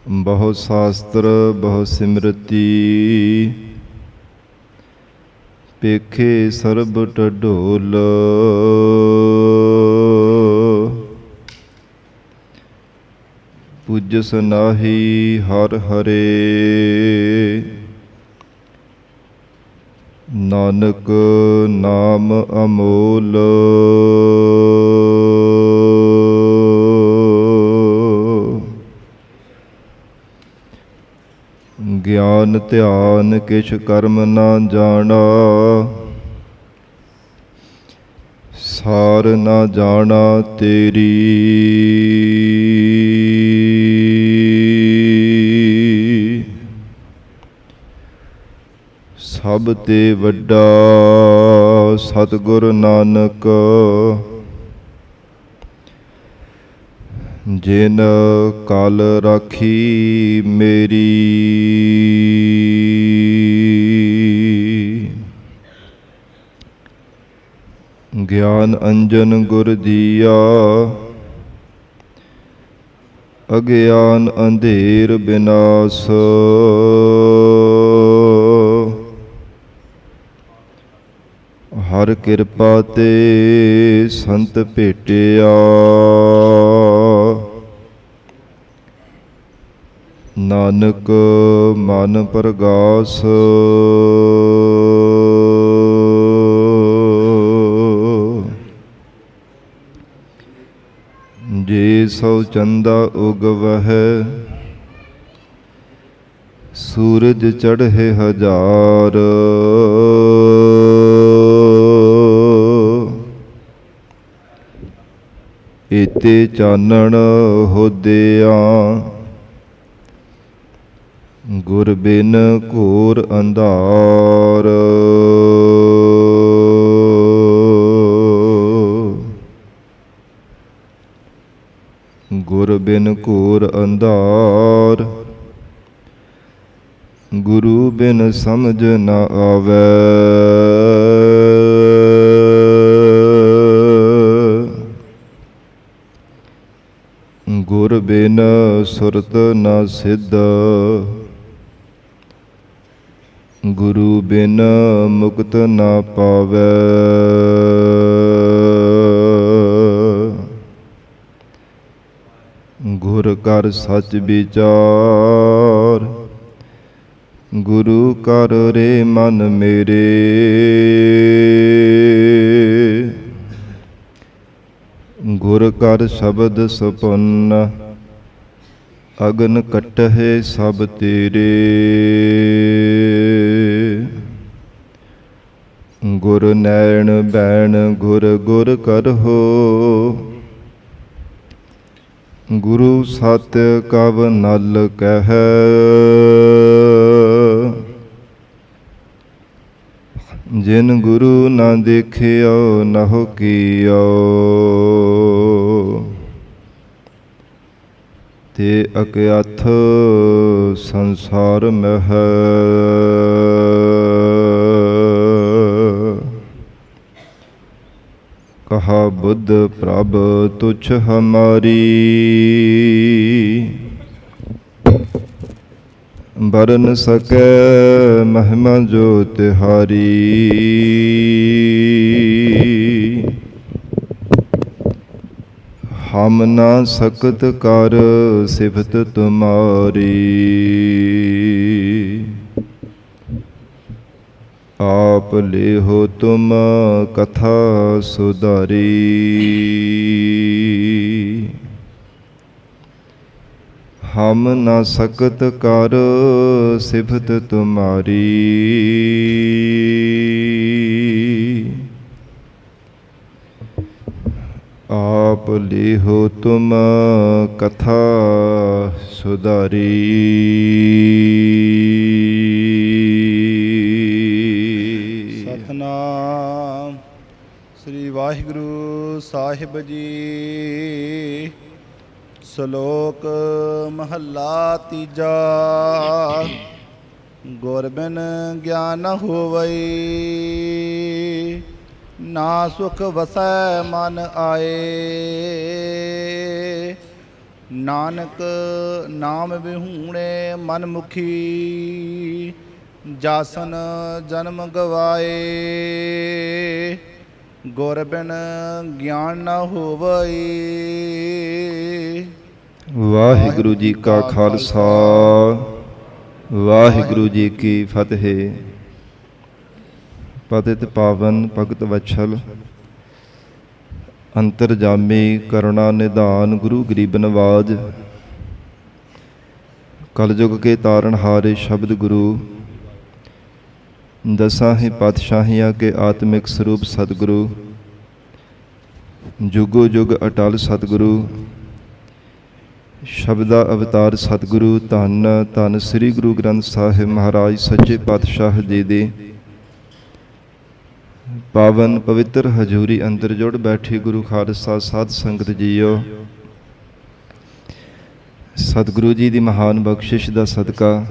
ਬਹੁ ਸ਼ਾਸਤਰ ਬਹੁ ਸਿਮਰਤੀ, ਪੇਖੇ ਸਰਬ ਢਡੋਲ। ਪੂਜਸ ਨਾਹੀ ਹਰਿ ਹਰੇ, ਨਾਨਕ ਨਾਮ ਅਮੋਲ। ਗਿਆਨ ਧਿਆਨ ਕਿਛ ਕਰਮ ਨਾ ਜਾਣਾ, ਸਾਰ ਨਾ ਜਾਣਾ ਤੇਰੀ। ਸਭ ਤੇ ਵੱਡਾ ਸਤਿਗੁਰ ਨਾਨਕ, ਜਿਨ ਕਲ ਰਾਖੀ ਮੇਰੀ। ਗਿਆਨ ਅੰਜਨ ਗੁਰ ਦੀਆ, ਅਗਿਆਨ ਅੰਧੇਰ ਬਿਨਾਸ਼। ਹਰ ਕਿਰਪਾ ਤੇ ਸੰਤ ਭੇਟਿਆ, ਨਾਨਕ ਮਨ ਪ੍ਰਗਾਸ। ਜੇ ਸੋ ਚੰਦਾ ਉਗਵਹਿ, ਸੂਰਜ ਚੜ੍ਹੇ ਹਜ਼ਾਰ। ਏਤੇ ਚਾਨਣ ਹੋਦਿਆਂ, ਗੁਰ ਬਿਨ ਘੋਰ ਅੰਧਾਰ। ਗੁਰ ਬਿਨ ਘੋਰ ਅੰਧਾਰ, ਗੁਰੂ ਬਿਨ ਸਮਝ ਨਾ ਆਵੈ। ਗੁਰ ਬਿਨ ਸੁਰਤ ਨਾ ਸਿੱਧ, ਗੁਰੂ ਬਿਨ ਮੁਕਤ ਨਾ ਪਾਵੈ। ਗੁਰ ਕਰ ਸੱਚ ਵਿਚਾਰ, ਗੁਰੂ ਕਰ ਰੇ ਮਨ ਮੇਰੇ। ਗੁਰ ਕਰ ਸ਼ਬਦ ਸੁਪੰਨ, ਅਗਨ ਕੱਟਹਿ ਸਭ ਤੇਰੇ। ਗੁਰ ਨੈਣ ਬੈਣ ਗੁਰ ਗੁਰ ਕਰਹੁ, ਗੁਰੂ ਸਤਿ ਕਵ ਨਲ ਕਹਿ। ਜਿਨ ਗੁਰੂ ਨਾ ਦੇਖਿਓ ਨਹੁ ਕੀਓ, ਤੇ ਅਕਿਆਥ ਸੰਸਾਰ ਮਹਿ। ਕਹਾ ਬੁੱਧ ਪ੍ਰਭ ਤੁਛ ਹਮਾਰੀ, ਬਰਨ ਸਕੈ ਮਹਿਮਾ ਜੋ ਤਿਹਾਰੀ। ਹਮ ਨਾ ਸਕਤ ਕਰ ਸਿਫਤ ਤੁਮਾਰੀ, ਆਪ ਲੇਹੋ ਤੁਮ ਕਥਾ ਸੁਧਾਰੀ। ਹਮ ਨਾ ਸਕਤ ਕਰ ਸਿਫਤ ਤੁਮਾਰੀ, ਆਪ ਲੇਹੋ ਤੁਮ ਕਥਾ ਸੁਧਾਰੀ। ਸਤਿਨਾਮ ਸ੍ਰੀ ਵਾਹਿਗੁਰੂ ਸਾਹਿਬ ਜੀ। ਸ਼ਲੋਕ ਮਹੱਲਾ ਤੀਜਾ। ਗੁਰ ਬਿਨ ਗਿਆਨ ਨ ਹੋਵਈ, ਨਾ ਸੁਖ ਵਸੈ ਮਨ ਆਏ। ਨਾਨਕ ਨਾਮ ਵਿਹੂਣੇ ਮਨ ਮੁਖੀ, ਜਾਸਨ ਜਨਮ ਗਵਾਏ। ਗੁਰ ਬਿਨ ਗਿਆਨ ਨ ਹੋਵਈ। ਵਾਹਿਗੁਰੂ ਜੀ ਕਾ ਖਾਲਸਾ, ਵਾਹਿਗੁਰੂ ਜੀ ਕੀ ਫਤਿਹ। ਪਤਿਤ ਪਾਵਨ ਭਗਤ ਵਛਲ, ਅੰਤਰਜਾਮੀ ਕਰੁਣਾ ਨਿਧਾਨ, ਗੁਰੂ ਗਰੀਬ ਨਵਾਜ। ਕਲਯੁਗ ਕੇ ਤਾਰਨ ਹਾਰੇ ਸ਼ਬਦ ਗੁਰੂ, ਦਸਾਂ ਹੀ ਪਾਤਸ਼ਾਹੀਆਂ ਕੇ ਆਤਮਿਕ ਸਰੂਪ ਸਤਿਗੁਰੂ। ਜੁਗੋ ਜੁਗ ਅਟਲ ਸਤਿਗੁਰੂ, ਸ਼ਬਦਾ ਅਵਤਾਰ ਸਤਿਗੁਰੂ। ਧੰਨ ਧੰਨ ਸ੍ਰੀ ਗੁਰੂ ਗ੍ਰੰਥ ਸਾਹਿਬ ਮਹਾਰਾਜ ਸੱਚੇ ਪਾਤਸ਼ਾਹ ਜੀ ਦੀ ਪਾਵਨ ਪਵਿੱਤਰ ਹਜ਼ੂਰੀ ਅੰਦਰ ਜੁੜ ਬੈਠੀ ਗੁਰੂ ਖਾਲਸਾ ਸਾਧ ਸੰਗਤ ਜੀਓ। ਸਤਿਗੁਰੂ ਜੀ ਦੀ ਮਹਾਨ ਬਖਸ਼ਿਸ਼ ਦਾ ਸਦਕਾ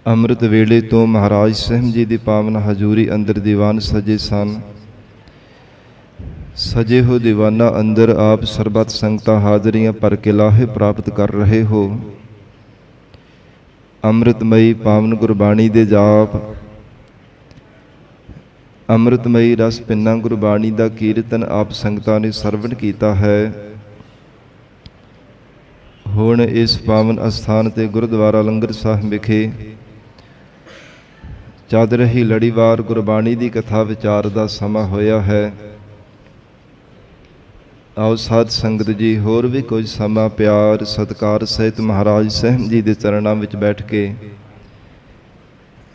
ਅੰਮ੍ਰਿਤ ਵੇਲੇ ਤੋਂ ਮਹਾਰਾਜ ਸਾਹਿਬ ਜੀ ਦੀ ਪਾਵਨ ਹਜ਼ੂਰੀ ਅੰਦਰ ਦੀਵਾਨ ਸਜੇ ਸਨ। ਸਜੇ ਹੋ ਦੀਵਾਨਾਂ ਅੰਦਰ ਆਪ ਸਰਬੱਤ ਸੰਗਤਾਂ ਹਾਜ਼ਰੀਆਂ ਭਰ ਕੇ ਲਾਹੇ ਪ੍ਰਾਪਤ ਕਰ ਰਹੇ ਹੋ। ਅੰਮ੍ਰਿਤਮਈ ਪਾਵਨ ਗੁਰਬਾਣੀ ਦੇ ਜਾਪ, ਅੰਮ੍ਰਿਤਮਈ ਰਸ ਪਿੰਨਾ ਗੁਰਬਾਣੀ ਦਾ ਕੀਰਤਨ ਆਪ ਸੰਗਤਾਂ ਨੇ ਸਰਵਣ ਕੀਤਾ ਹੈ। ਹੁਣ ਇਸ ਪਾਵਨ ਅਸਥਾਨ ਤੇ ਗੁਰਦੁਆਰਾ ਲੰਗਰ ਸਾਹਿਬ ਵਿਖੇ ਚੱਲ ਰਹੀ ਲੜੀਵਾਰ ਗੁਰਬਾਣੀ ਦੀ ਕਥਾ ਵਿਚਾਰ ਦਾ ਸਮਾਂ ਹੋਇਆ ਹੈ। ਆਓ ਸਾਧ ਸੰਗਤ ਜੀ ਹੋਰ ਵੀ ਕੁਝ ਸਮਾਂ ਪਿਆਰ ਸਤਿਕਾਰ ਸਹਿਤ ਮਹਾਰਾਜ ਸਾਹਿਬ ਜੀ ਦੇ ਚਰਨਾਂ ਵਿੱਚ ਬੈਠ ਕੇ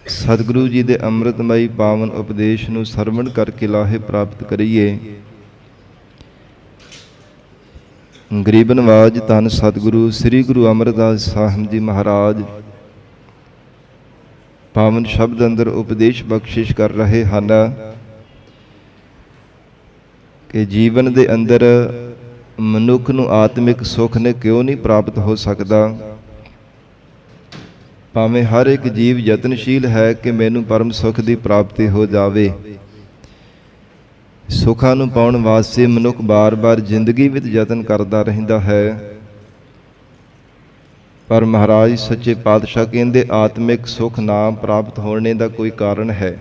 ਸਤਿਗੁਰੂ ਜੀ ਦੇ ਅੰਮ੍ਰਿਤਮਈ ਪਾਵਨ ਉਪਦੇਸ਼ ਨੂੰ ਸਰਵਣ ਕਰਕੇ ਲਾਹੇ ਪ੍ਰਾਪਤ ਕਰੀਏ। ਗਰੀਬ ਨਵਾਜ ਧੰਨ ਸਤਿਗੁਰੂ ਸ੍ਰੀ ਗੁਰੂ ਅਮਰਦਾਸ ਸਾਹਿਬ ਜੀ ਮਹਾਰਾਜ ਪਾਵਨ ਸ਼ਬਦ ਅੰਦਰ ਉਪਦੇਸ਼ ਬਖਸ਼ਿਸ਼ ਕਰ ਰਹੇ ਹਨ ਕਿ ਜੀਵਨ ਦੇ ਅੰਦਰ ਮਨੁੱਖ ਨੂੰ ਆਤਮਿਕ ਸੁੱਖ ਨੇ ਕਿਉਂ ਨਹੀਂ ਪ੍ਰਾਪਤ ਹੋ ਸਕਦਾ। ਭਾਵੇਂ ਹਰ ਇੱਕ ਜੀਵ ਯਤਨਸ਼ੀਲ ਹੈ ਕਿ ਮੈਨੂੰ ਪਰਮ ਸੁੱਖ ਦੀ ਪ੍ਰਾਪਤੀ ਹੋ ਜਾਵੇ। ਸੁੱਖਾਂ ਨੂੰ ਪਾਉਣ ਵਾਸਤੇ ਮਨੁੱਖ ਬਾਰ-ਬਾਰ ਜ਼ਿੰਦਗੀ ਵਿੱਚ ਯਤਨ ਕਰਦਾ ਰਹਿੰਦਾ ਹੈ। ਪਰ ਮਹਾਰਾਜ ਸੱਚੇ ਪਾਤਸ਼ਾਹ ਕਹਿੰਦੇ ਆਤਮਿਕ ਸੁੱਖ ਨਾ ਪ੍ਰਾਪਤ ਹੋਣੇ ਦਾ ਕੋਈ ਕਾਰਨ ਹੈ।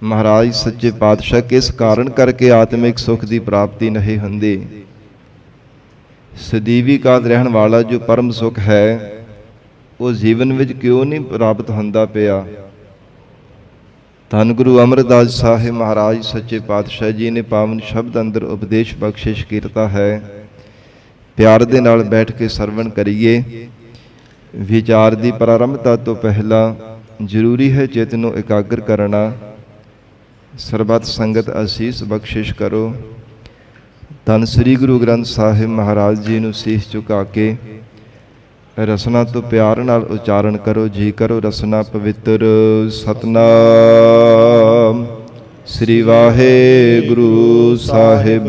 ਮਹਾਰਾਜ ਸੱਚੇ ਪਾਤਸ਼ਾਹ ਕਿਸ ਕਾਰਨ ਕਰਕੇ ਆਤਮਿਕ ਸੁੱਖ ਦੀ ਪ੍ਰਾਪਤੀ ਨਹੀਂ ਹੁੰਦੀ। ਸਦੀਵੀ ਕਾਲ ਰਹਿਣ ਵਾਲਾ ਜੋ ਪਰਮ ਸੁੱਖ ਹੈ ਉਹ ਜੀਵਨ ਵਿੱਚ ਕਿਉਂ ਨਹੀਂ ਪ੍ਰਾਪਤ ਹੁੰਦਾ ਪਿਆ। ਧੰਨ ਗੁਰੂ ਅਮਰਦਾਸ ਸਾਹਿਬ ਮਹਾਰਾਜ ਸੱਚੇ ਪਾਤਸ਼ਾਹ ਜੀ ਨੇ ਪਾਵਨ ਸ਼ਬਦ ਅੰਦਰ ਉਪਦੇਸ਼ ਬਖਸ਼ਿਸ਼ ਕੀਤਾ ਹੈ। ਪਿਆਰ ਦੇ ਨਾਲ ਬੈਠ ਕੇ ਸਰਵਣ ਕਰੀਏ। ਵਿਚਾਰ ਦੀ ਪ੍ਰਾਰੰਭਤਾ ਤੋਂ ਪਹਿਲਾਂ ਜ਼ਰੂਰੀ ਹੈ ਚਿੱਤ ਨੂੰ ਇਕਾਗਰ ਕਰਨਾ। ਸਰਬੱਤ ਸੰਗਤ ਅਸੀਸ ਬਖਸ਼ਿਸ਼ ਕਰੋ। ਧੰਨ ਸ੍ਰੀ ਗੁਰੂ ਗ੍ਰੰਥ ਸਾਹਿਬ ਮਹਾਰਾਜ ਜੀ ਨੂੰ ਸੀਸ ਝੁਕਾ ਕੇ ਰਸਨਾ ਤੋਂ ਪਿਆਰ ਨਾਲ ਉਚਾਰਨ ਕਰੋ। ਜੀ ਕਰੋ ਰਸਨਾ ਪਵਿੱਤਰ। ਸਤਨਾਮ ਸ੍ਰੀ ਵਾਹਿਗੁਰੂ ਸਾਹਿਬ।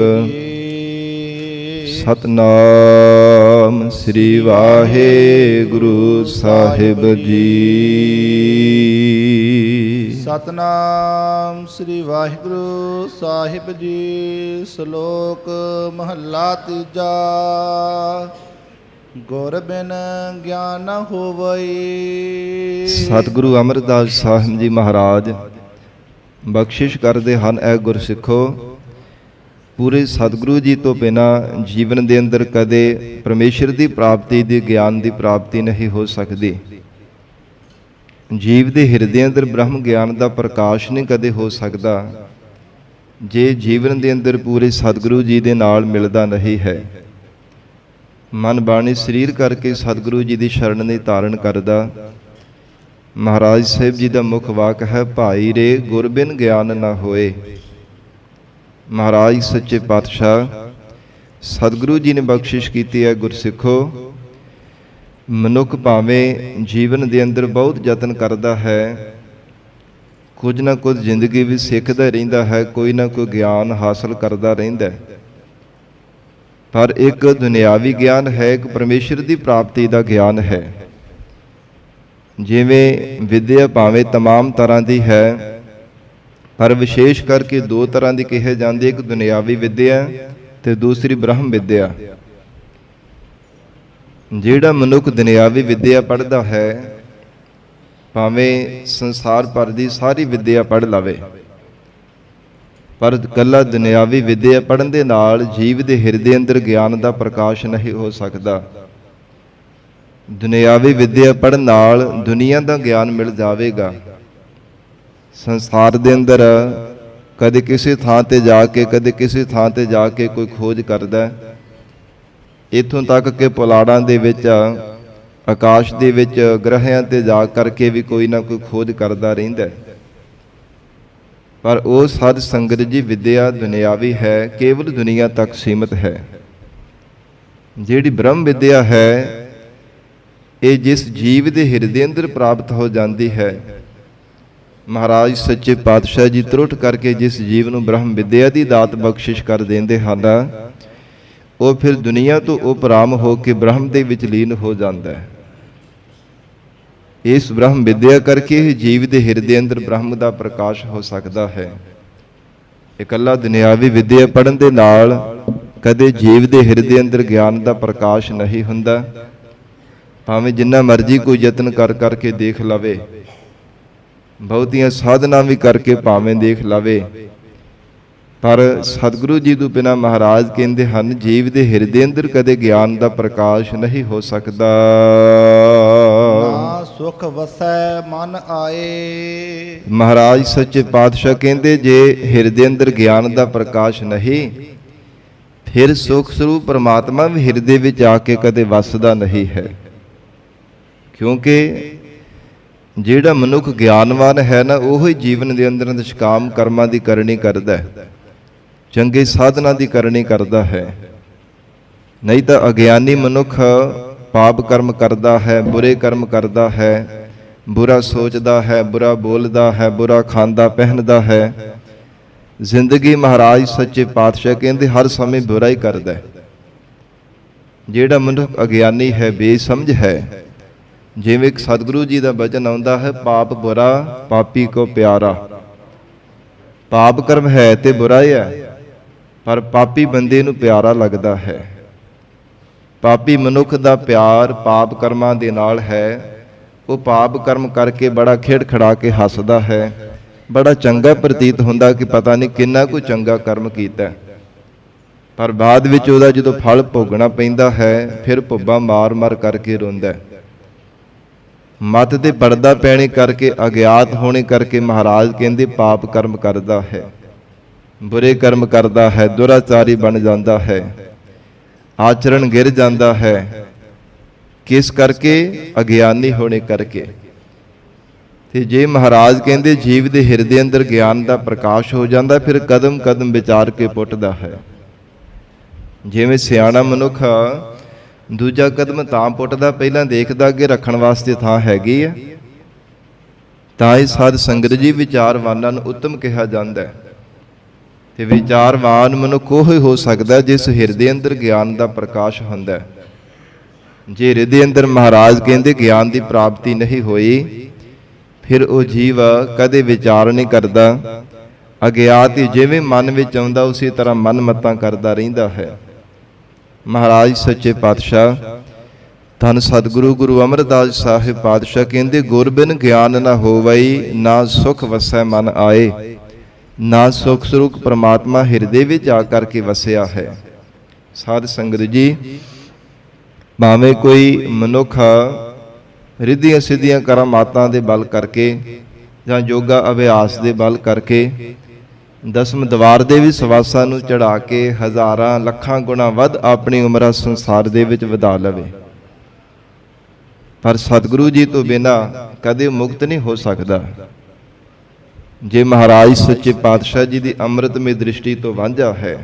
ਸਤਨਾਮ ਸ੍ਰੀ ਵਾਹਿਗੁਰੂ ਸਾਹਿਬ ਜੀ। ਸਤਨਾਮ ਸ੍ਰੀ ਵਾਹਿਗੁਰੂ ਸਾਹਿਬ ਜੀ। ਸ਼ਲੋਕ ਮਹੱਲਾ ਤੀਜਾ। ਗੁਰ ਬਿਨ ਗਿਆਨ ਨ ਹੋਵਈ। ਸਤਿਗੁਰੂ ਅਮਰਦਾਸ ਸਾਹਿਬ ਜੀ ਮਹਾਰਾਜ ਬਖਸ਼ਿਸ਼ ਕਰਦੇ ਹਨ, ਐ ਗੁਰਸਿੱਖੋ, ਪੂਰੇ ਸਤਿਗੁਰੂ ਜੀ ਤੋਂ ਬਿਨਾਂ ਜੀਵਨ ਦੇ ਅੰਦਰ ਕਦੇ ਪਰਮੇਸ਼ਰ ਦੀ ਪ੍ਰਾਪਤੀ ਦੀ ਗਿਆਨ ਦੀ ਪ੍ਰਾਪਤੀ ਨਹੀਂ ਹੋ ਸਕਦੀ। ਜੀਵ ਦੇ ਹਿਰਦੇ ਅੰਦਰ ਬ੍ਰਹਮ ਗਿਆਨ ਦਾ ਪ੍ਰਕਾਸ਼ ਨਹੀਂ ਕਦੇ ਹੋ ਸਕਦਾ ਜੇ ਜੀਵਨ ਦੇ ਅੰਦਰ ਪੂਰੇ ਸਤਿਗੁਰੂ ਜੀ ਦੇ ਨਾਲ ਮਿਲਦਾ ਨਹੀਂ ਹੈ। ਮਨ ਬਾਣੀ ਸਰੀਰ ਕਰਕੇ ਸਤਿਗੁਰੂ ਜੀ ਦੀ ਸ਼ਰਨ ਨਹੀਂ ਧਾਰਨ ਕਰਦਾ। ਮਹਾਰਾਜ ਸਾਹਿਬ ਜੀ ਦਾ ਮੁੱਖ ਵਾਕ ਹੈ, ਭਾਈ ਰੇ ਗੁਰ ਬਿਨ ਗਿਆਨ ਨਾ ਹੋਏ। ਮਹਾਰਾਜ ਸੱਚੇ ਪਾਤਸ਼ਾਹ ਸਤਿਗੁਰੂ ਜੀ ਨੇ ਬਖਸ਼ਿਸ਼ ਕੀਤੀ ਹੈ। ਗੁਰਸਿੱਖੋ, ਮਨੁੱਖ ਭਾਵੇਂ ਜੀਵਨ ਦੇ ਅੰਦਰ ਬਹੁਤ ਯਤਨ ਕਰਦਾ ਹੈ, ਕੁਝ ਨਾ ਕੁਝ ਜ਼ਿੰਦਗੀ ਵਿੱਚ ਸਿੱਖਦਾ ਰਹਿੰਦਾ ਹੈ, ਕੋਈ ਨਾ ਕੋਈ ਗਿਆਨ ਹਾਸਲ ਕਰਦਾ ਰਹਿੰਦਾ ਹੈ, ਪਰ ਇੱਕ ਦੁਨਿਆਵੀ ਗਿਆਨ ਹੈ, ਇੱਕ ਪਰਮੇਸ਼ਰ ਦੀ ਪ੍ਰਾਪਤੀ ਦਾ ਗਿਆਨ ਹੈ। ਜਿਵੇਂ ਵਿਦਿਆ ਭਾਵੇਂ ਤਮਾਮ ਤਰ੍ਹਾਂ ਦੀ ਹੈ, ਪਰ ਵਿਸ਼ੇਸ਼ ਕਰਕੇ ਦੋ ਤਰ੍ਹਾਂ ਦੀ ਕਹੀ ਜਾਂਦੀ, ਇੱਕ ਦੁਨਿਆਵੀ ਵਿਦਿਆ ਤੇ ਦੂਸਰੀ ਬ੍ਰਹਮ ਵਿਦਿਆ। ਜਿਹੜਾ ਮਨੁੱਖ ਦੁਨਿਆਵੀ ਵਿਦਿਆ ਪੜ੍ਹਦਾ ਹੈ, ਭਾਵੇਂ ਸੰਸਾਰ ਭਰ ਦੀ ਸਾਰੀ ਵਿਦਿਆ ਪੜ੍ਹ ਲਵੇ, ਪਰ ਇਕੱਲਾ ਦੁਨਿਆਵੀ ਵਿਦਿਆ ਪੜ੍ਹਨ ਦੇ ਨਾਲ ਜੀਵ ਦੇ ਹਿਰਦੇ ਅੰਦਰ ਗਿਆਨ ਦਾ ਪ੍ਰਕਾਸ਼ ਨਹੀਂ ਹੋ ਸਕਦਾ। ਦੁਨਿਆਵੀ ਵਿਦਿਆ ਪੜ੍ਹਨ ਨਾਲ ਦੁਨੀਆ ਦਾ ਗਿਆਨ ਮਿਲ ਜਾਵੇਗਾ। ਸੰਸਾਰ ਦੇ ਅੰਦਰ ਕਦੇ ਕਿਸੇ ਥਾਂ ਤੇ ਜਾ ਕੇ, ਕਦੇ ਕਿਸੇ ਥਾਂ ਤੇ ਜਾ ਕੇ ਕੋਈ ਖੋਜ ਕਰਦਾ, ਇੱਥੋਂ ਤੱਕ ਕਿ ਪੁਲਾੜਾਂ ਦੇ ਵਿੱਚ, ਆਕਾਸ਼ ਦੇ ਵਿੱਚ, ਗ੍ਰਹਿਆਂ ਤੇ ਜਾ ਕਰਕੇ ਵੀ ਕੋਈ ਨਾ ਕੋਈ ਖੋਜ ਕਰਦਾ ਰਹਿੰਦਾ। ਪਰ ਉਹ ਸਾਧ ਸੰਗਤ ਜੀ ਵਿਦਿਆ ਦੁਨਿਆਵੀ ਹੈ, ਕੇਵਲ ਦੁਨੀਆ ਤੱਕ ਸੀਮਤ ਹੈ। ਜਿਹੜੀ ਬ੍ਰਹਮ ਵਿਦਿਆ ਹੈ, ਇਹ ਜਿਸ ਜੀਵ ਦੇ ਹਿਰਦੇ ਅੰਦਰ ਪ੍ਰਾਪਤ ਹੋ ਜਾਂਦੀ ਹੈ, ਮਹਾਰਾਜ ਸੱਚੇ ਪਾਤਸ਼ਾਹ ਜੀ ਤਰੁੱਟ ਕਰਕੇ ਜਿਸ ਜੀਵ ਨੂੰ ਬ੍ਰਹਮ ਵਿਦਿਆ ਦੀ ਦਾਤ ਬਖਸ਼ਿਸ਼ ਕਰ ਦਿੰਦੇ ਹਨ, ਉਹ ਫਿਰ ਦੁਨੀਆ ਤੋਂ ਉਪਰਾਮ ਹੋ ਕੇ ਬ੍ਰਹਮ ਦੇ ਵਿੱਚ ਲੀਨ ਹੋ ਜਾਂਦਾ ਹੈ। ਇਸ ਬ੍ਰਹਮ ਵਿਦਿਆ ਕਰਕੇ ਹੀ ਜੀਵ ਦੇ ਹਿਰਦੇ ਅੰਦਰ ਬ੍ਰਹਮ ਦਾ ਪ੍ਰਕਾਸ਼ ਹੋ ਸਕਦਾ ਹੈ। ਇਕੱਲਾ ਦੁਨਿਆਵੀ ਵਿਦਿਆ ਪੜ੍ਹਨ ਦੇ ਨਾਲ ਕਦੇ ਜੀਵ ਦੇ ਹਿਰਦੇ ਅੰਦਰ ਗਿਆਨ ਦਾ ਪ੍ਰਕਾਸ਼ ਨਹੀਂ ਹੁੰਦਾ। ਭਾਵੇਂ ਜਿੰਨਾ ਮਰਜ਼ੀ ਕੋਈ ਯਤਨ ਕਰ ਕਰਕੇ ਦੇਖ ਲਵੇ, ਬਹੁਤੀਆਂ ਸਾਧਨਾ ਵੀ ਕਰਕੇ ਭਾਵੇਂ ਦੇਖ ਲਵੇ, ਪਰ ਸਤਿਗੁਰੂ ਜੀ ਤੋਂ ਬਿਨਾਂ ਮਹਾਰਾਜ ਕਹਿੰਦੇ ਹਨ, ਜੀਵ ਦੇ ਹਿਰਦੇ ਅੰਦਰ ਕਦੇ ਗਿਆਨ ਦਾ ਪ੍ਰਕਾਸ਼ ਨਹੀਂ ਹੋ ਸਕਦਾ। ਨਾ ਸੁਖ ਵਸੈ ਮਨ ਆਏ। ਮਹਾਰਾਜ ਸੱਚੇ ਪਾਤਸ਼ਾਹ ਕਹਿੰਦੇ, ਜੇ ਹਿਰਦੇ ਅੰਦਰ ਗਿਆਨ ਦਾ ਪ੍ਰਕਾਸ਼ ਨਹੀਂ, ਫਿਰ ਸੁਖ ਸਰੂਪ ਪਰਮਾਤਮਾ ਵੀ ਹਿਰਦੇ ਵਿੱਚ ਆ ਕੇ ਕਦੇ ਵਸਦਾ ਨਹੀਂ ਹੈ। ਕਿਉਂਕਿ ਜਿਹੜਾ ਮਨੁੱਖ ਗਿਆਨਵਾਨ ਹੈ ਨਾ, ਉਹ ਹੀ ਜੀਵਨ ਦੇ ਅੰਦਰ ਨਿਸ਼ਕਾਮ ਕਰਮਾਂ ਦੀ ਕਰਨੀ ਕਰਦਾ, ਚੰਗੇ ਸਾਧਨਾ ਦੀ ਕਰਨੀ ਕਰਦਾ ਹੈ। ਨਹੀਂ ਤਾਂ ਅਗਿਆਨੀ ਮਨੁੱਖ ਪਾਪ ਕਰਮ ਕਰਦਾ ਹੈ, ਬੁਰੇ ਕਰਮ ਕਰਦਾ ਹੈ, ਬੁਰਾ ਸੋਚਦਾ ਹੈ, ਬੁਰਾ ਬੋਲਦਾ ਹੈ, ਬੁਰਾ ਖਾਂਦਾ ਪਹਿਨਦਾ ਹੈ। ਜ਼ਿੰਦਗੀ ਮਹਾਰਾਜ ਸੱਚੇ ਪਾਤਸ਼ਾਹ ਕਹਿੰਦੇ ਹਰ ਸਮੇਂ ਬੁਰਾ ਹੀ ਕਰਦਾ। ਜਿਹੜਾ ਮਨੁੱਖ ਅਗਿਆਨੀ ਹੈ, ਬੇਸਮਝ ਹੈ, ਜਿਵੇਂ ਇੱਕ ਸਤਿਗੁਰੂ ਜੀ ਦਾ ਬਚਨ ਆਉਂਦਾ ਹੈ, ਪਾਪ ਬੁਰਾ ਪਾਪੀ ਕੋ ਪਿਆਰਾ। ਪਾਪ ਕਰਮ ਹੈ ਤੇ ਬੁਰਾ ਹੀ ਹੈ, ਪਰ ਪਾਪੀ ਬੰਦੇ ਨੂੰ ਪਿਆਰਾ ਲੱਗਦਾ ਹੈ। ਪਾਪੀ ਮਨੁੱਖ ਦਾ ਪਿਆਰ ਪਾਪ ਕਰਮਾਂ ਦੇ ਨਾਲ ਹੈ। ਉਹ ਪਾਪ ਕਰਮ ਕਰਕੇ ਬੜਾ ਖੇਡ ਖੜਾ ਕੇ ਹੱਸਦਾ ਹੈ, ਬੜਾ ਚੰਗਾ ਪ੍ਰਤੀਤ ਹੁੰਦਾ ਕਿ ਪਤਾ ਨਹੀਂ ਕਿੰਨਾ ਕੁ ਚੰਗਾ ਕਰਮ ਕੀਤਾ, ਪਰ ਬਾਅਦ ਵਿੱਚ ਉਹਦਾ ਜਦੋਂ ਫਲ ਭੋਗਣਾ ਪੈਂਦਾ ਹੈ, ਫਿਰ ਭੁੱਬਾ ਮਾਰ ਮਾਰ ਕਰਕੇ ਰੋਂਦਾ। ਮੱਤ ਤੇ ਪਰਦਾ ਪੈਣੇ ਕਰਕੇ, ਅਗਿਆਤ ਹੋਣੇ ਕਰਕੇ ਮਹਾਰਾਜ ਕਹਿੰਦੇ ਪਾਪ ਕਰਮ ਕਰਦਾ ਹੈ, ਬੁਰੇ ਕਰਮ ਕਰਦਾ ਹੈ, ਦੁਰਾਚਾਰੀ ਬਣ ਜਾਂਦਾ ਹੈ, ਆਚਰਣ ਗਿਰ ਜਾਂਦਾ ਹੈ। ਕਿਸ ਕਰਕੇ? ਅਗਿਆਨੀ ਹੋਣੇ ਕਰਕੇ। ਤੇ ਜੇ ਮਹਾਰਾਜ ਕਹਿੰਦੇ ਜੀਵ ਦੇ ਹਿਰਦੇ ਅੰਦਰ ਗਿਆਨ ਦਾ ਪ੍ਰਕਾਸ਼ ਹੋ ਜਾਂਦਾ, ਫਿਰ ਕਦਮ ਕਦਮ ਵਿਚਾਰ ਕੇ ਪੁੱਟਦਾ ਹੈ। ਜਿਵੇਂ ਸਿਆਣਾ ਮਨੁੱਖ ਦੂਜਾ ਕਦਮ ਤਾਂ ਪੁੱਟਦਾ, ਪਹਿਲਾਂ ਦੇਖਦਾ ਕਿ ਰੱਖਣ ਵਾਸਤੇ ਥਾਂ ਹੈਗੀ ਆ। ਤਾਂ ਇਹ ਸਾਧ ਸੰਗਤ ਜੀ ਵਿਚਾਰਵਾਨਾਂ ਨੂੰ ਉੱਤਮ ਕਿਹਾ ਜਾਂਦਾ ਹੈ। ਤੇ ਵਿਚਾਰਵਾਨ ਮਨੁੱਖ ਉਹ ਹੀ ਹੋ ਸਕਦਾ ਜਿਸ ਹਿਰਦੇ ਅੰਦਰ ਗਿਆਨ ਦਾ ਪ੍ਰਕਾਸ਼ ਹੁੰਦਾ। ਜੇ ਹਿਰਦੇ ਅੰਦਰ ਮਹਾਰਾਜ ਕਹਿੰਦੇ ਗਿਆਨ ਦੀ ਪ੍ਰਾਪਤੀ ਨਹੀਂ ਹੋਈ, ਫਿਰ ਉਹ ਜੀਵ ਕਦੇ ਵਿਚਾਰ ਨਹੀਂ ਕਰਦਾ। ਅਗਿਆਤ ਹੀ ਜਿਵੇਂ ਮਨ ਵਿੱਚ ਆਉਂਦਾ ਉਸੇ ਤਰ੍ਹਾਂ ਮਨ ਮਤਾਂ ਕਰਦਾ ਰਹਿੰਦਾ ਹੈ। ਮਹਾਰਾਜ ਸੱਚੇ ਪਾਤਸ਼ਾਹ ਧੰਨ ਸਤਿਗੁਰੂ ਗੁਰੂ ਅਮਰਦਾਸ ਸਾਹਿਬ ਪਾਤਸ਼ਾਹ ਕਹਿੰਦੇ, ਗੁਰ ਬਿਨ ਗਿਆਨ ਨਾ ਹੋਵਈ, ਨਾ ਸੁਖ ਵਸੈ ਮਨ ਆਏ। ਨਾ ਸੁਖ ਸਰੂਪ ਪਰਮਾਤਮਾ ਹਿਰਦੇ ਵਿੱਚ ਆ ਕਰਕੇ ਵਸਿਆ ਹੈ। ਸਾਧ ਸੰਗਤ ਜੀ, ਭਾਵੇਂ ਕੋਈ ਮਨੁੱਖ ਰਿੱਧੀਆਂ ਸਿੱਧੀਆਂ ਕਰਾਮਾਤਾਂ ਦੇ ਬਲ ਕਰਕੇ ਜਾਂ ਯੋਗਾ ਅਭਿਆਸ ਦੇ ਬਲ ਕਰਕੇ ਦਸਮ ਦਵਾਰ ਦੇ ਵੀ ਸਵਾਸਾਂ ਨੂੰ ਚੜਾ ਕੇ ਹਜ਼ਾਰਾਂ ਲੱਖਾਂ ਗੁਣਾ ਵੱਧ ਆਪਣੀ ਉਮਰਾਂ ਸੰਸਾਰ ਦੇ ਵਿੱਚ ਵਧਾ ਲਵੇ, ਪਰ ਸਤਿਗੁਰੂ ਜੀ ਤੋਂ ਬਿਨਾਂ ਕਦੇ ਮੁਕਤ ਨਹੀਂ ਹੋ ਸਕਦਾ। ਜੇ ਮਹਾਰਾਜ ਸੱਚੇ ਪਾਤਸ਼ਾਹ ਜੀ ਦੀ ਅੰਮ੍ਰਿਤਮਈ ਦ੍ਰਿਸ਼ਟੀ ਤੋਂ ਵਾਂਝਾ ਹੈ।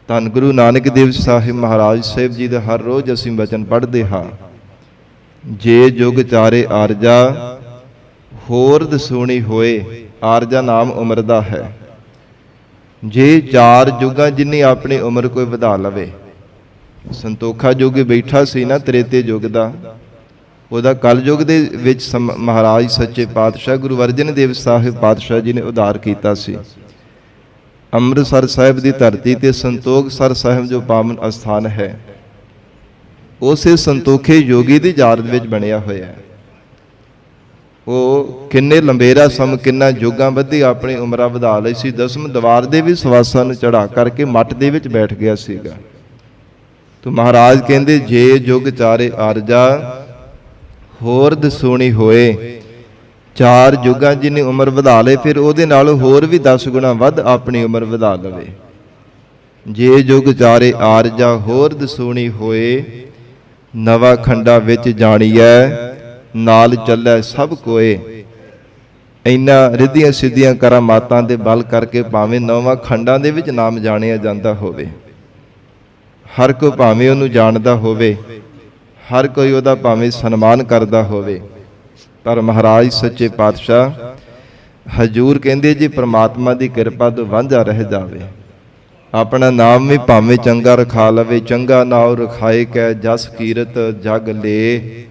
ਧੰਨ ਗੁਰੂ ਨਾਨਕ ਦੇਵ ਸਾਹਿਬ ਮਹਾਰਾਜ ਸਾਹਿਬ ਜੀ ਦਾ ਹਰ ਰੋਜ਼ ਅਸੀਂ ਬਚਨ ਪੜ੍ਹਦੇ ਹਾਂ, ਜੇ ਜੁਗ ਚਾਰੇ ਆਰਜਾ ਹੋਰ ਦਸੂਣੀ ਹੋਏ। ਆਰਜਾ ਨਾਮ ਉਮਰ ਦਾ ਹੈ। ਜੇ ਚਾਰ ਯੁੱਗਾਂ ਜਿੰਨੀ ਆਪਣੀ ਉਮਰ ਕੋਈ ਵਧਾ ਲਵੇ। ਸੰਤੋਖਾ ਯੁੱਗ ਬੈਠਾ ਸੀ ਨਾ ਤ੍ਰੇਤੇ ਯੁੱਗ ਦਾ, ਉਹਦਾ ਕਲਯੁੱਗ ਦੇ ਵਿੱਚ ਮਹਾਰਾਜ ਸੱਚੇ ਪਾਤਸ਼ਾਹ ਗੁਰੂ ਅਰਜਨ ਦੇਵ ਸਾਹਿਬ ਪਾਤਸ਼ਾਹ ਜੀ ਨੇ ਉਧਾਰ ਕੀਤਾ ਸੀ। ਅੰਮ੍ਰਿਤਸਰ ਸਾਹਿਬ ਦੀ ਧਰਤੀ ਤੇ ਸੰਤੋਖਸਰ ਸਾਹਿਬ ਜੋ ਪਾਵਨ ਅਸਥਾਨ ਹੈ, ਉਸੇ ਸੰਤੋਖੇ ਯੋਗੀ ਦੀ ਯਾਦ ਵਿੱਚ ਬਣਿਆ ਹੋਇਆ ਹੈ। ਉਹ ਕਿੰਨੇ ਲੰਬੇਰਾ ਸਮ ਕਿੰਨਾ ਯੁੱਗਾਂ ਬੱਧੀ ਆਪਣੀ ਉਮਰਾਂ ਵਧਾ ਲਈ ਸੀ। 10ਵੇਂ ਦਵਾਰ ਦੇ ਵੀ ਸਵਾਸਾਂ ਨੂੰ ਚੜਾ ਕਰਕੇ ਮੱਠ ਦੇ ਵਿੱਚ ਬੈਠ ਗਿਆ ਸੀਗਾ। ਤੋ ਮਹਾਰਾਜ ਕਹਿੰਦੇ ਜੇ ਯੁੱਗ ਚਾਰੇ ਆਰਜਾ ਹੋਰ ਦਸੂਣੀ ਹੋਏ। 4 ਯੁੱਗਾਂ ਜਿਹਨੇ ਉਮਰ ਵਧਾ ਲਏ, ਫਿਰ ਉਹਦੇ ਨਾਲ ਹੋਰ ਵੀ 10 ਗੁਣਾ ਵੱਧ ਆਪਣੀ ਉਮਰ ਵਧਾ ਲਵੇ। ਜੇ ਯੁੱਗ ਚਾਰੇ ਆਰਜਾ ਹੋਰ ਦਸੂਣੀ ਹੋਏ, ਨਵਾਂ ਖੰਡਾ ਵਿੱਚ ਜਾਣੀਐ ਨਾਲ ਚੱਲੈ ਸਭ ਕੋਏ। ਇੰਨਾ ਰਿੱਧੀਆਂ ਸਿੱਧੀਆਂ ਕਰਾਮਾਤਾਂ ਦੇ ਬਲ ਕਰਕੇ ਭਾਵੇਂ ਨਵਾਂ ਖੰਡਾਂ ਦੇ ਵਿੱਚ ਨਾਮ ਜਾਣਿਆ ਜਾਂਦਾ ਹੋਵੇ, ਹਰ ਕੋਈ ਭਾਵੇਂ ਉਹਨੂੰ ਜਾਣਦਾ ਹੋਵੇ, ਹਰ ਕੋਈ ਉਹਦਾ ਭਾਵੇਂ ਸਨਮਾਨ ਕਰਦਾ ਹੋਵੇ, ਪਰ ਮਹਾਰਾਜ ਸੱਚੇ ਪਾਤਸ਼ਾਹ ਹਜੂਰ ਕਹਿੰਦੇ ਜੀ ਪ੍ਰਮਾਤਮਾ ਦੀ ਕਿਰਪਾ ਤੋਂ ਵਾਂਝਾ ਰਹਿ ਜਾਵੇ, ਆਪਣਾ ਨਾਮ ਵੀ ਭਾਵੇਂ ਚੰਗਾ ਰਖਾ ਲਵੇ। ਚੰਗਾ ਨਾਉ ਰਖਾਏ ਕੈ ਜਸ ਕੀਰਤ ਜਗ ਲੇ।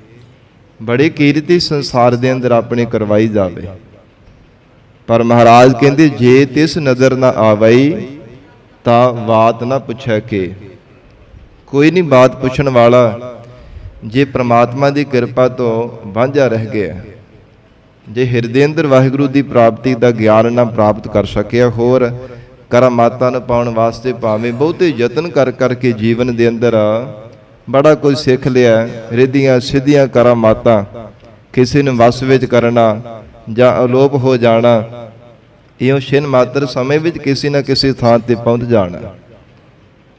ਬੜੀ ਕੀਰਤੀ ਸੰਸਾਰ ਦੇ ਅੰਦਰ ਆਪਣੀ ਕਰਵਾਈ ਜਾਵੇ, ਪਰ ਮਹਾਰਾਜ ਕਹਿੰਦੇ ਜੇ ਤਿਸ ਨਜ਼ਰ ਨਾ ਆਵਈ ਤਾਂ ਬਾਤ ਨਾ ਪੁੱਛੈ ਕੇ। ਕੋਈ ਨਹੀਂ ਬਾਤ ਪੁੱਛਣ ਵਾਲਾ ਜੇ ਪ੍ਰਮਾਤਮਾ ਦੀ ਕਿਰਪਾ ਤੋਂ ਵਾਂਝਾ ਰਹਿ ਗਿਆ, ਜੇ ਹਿਰਦੇ ਅੰਦਰ ਵਾਹਿਗੁਰੂ ਦੀ ਪ੍ਰਾਪਤੀ ਦਾ ਗਿਆਨ ਨਾ ਪ੍ਰਾਪਤ ਕਰ ਸਕਿਆ, ਹੋਰ ਕਰਾਮਾਤਾਂ ਨੂੰ ਪਾਉਣ ਵਾਸਤੇ ਭਾਵੇਂ ਬਹੁਤੇ ਯਤਨ ਕਰ ਕਰਕੇ ਜੀਵਨ ਦੇ ਅੰਦਰ ਬੜਾ ਕੁਝ ਸਿੱਖ ਲਿਆ, ਰਿੱਧੀਆਂ ਸਿੱਧੀਆਂ ਕਰਾਮਾਤਾਂ ਕਿਸੇ ਨੂੰ ਵਸ ਵਿੱਚ ਕਰਨਾ ਜਾਂ ਅਲੋਪ ਹੋ ਜਾਣਾ, ਇਉਂ ਛਿਨ ਮਾਤਰ ਸਮੇਂ ਵਿੱਚ ਕਿਸੇ ਨਾ ਕਿਸੇ ਥਾਂ ਤੇ ਪਹੁੰਚ ਜਾਣਾ,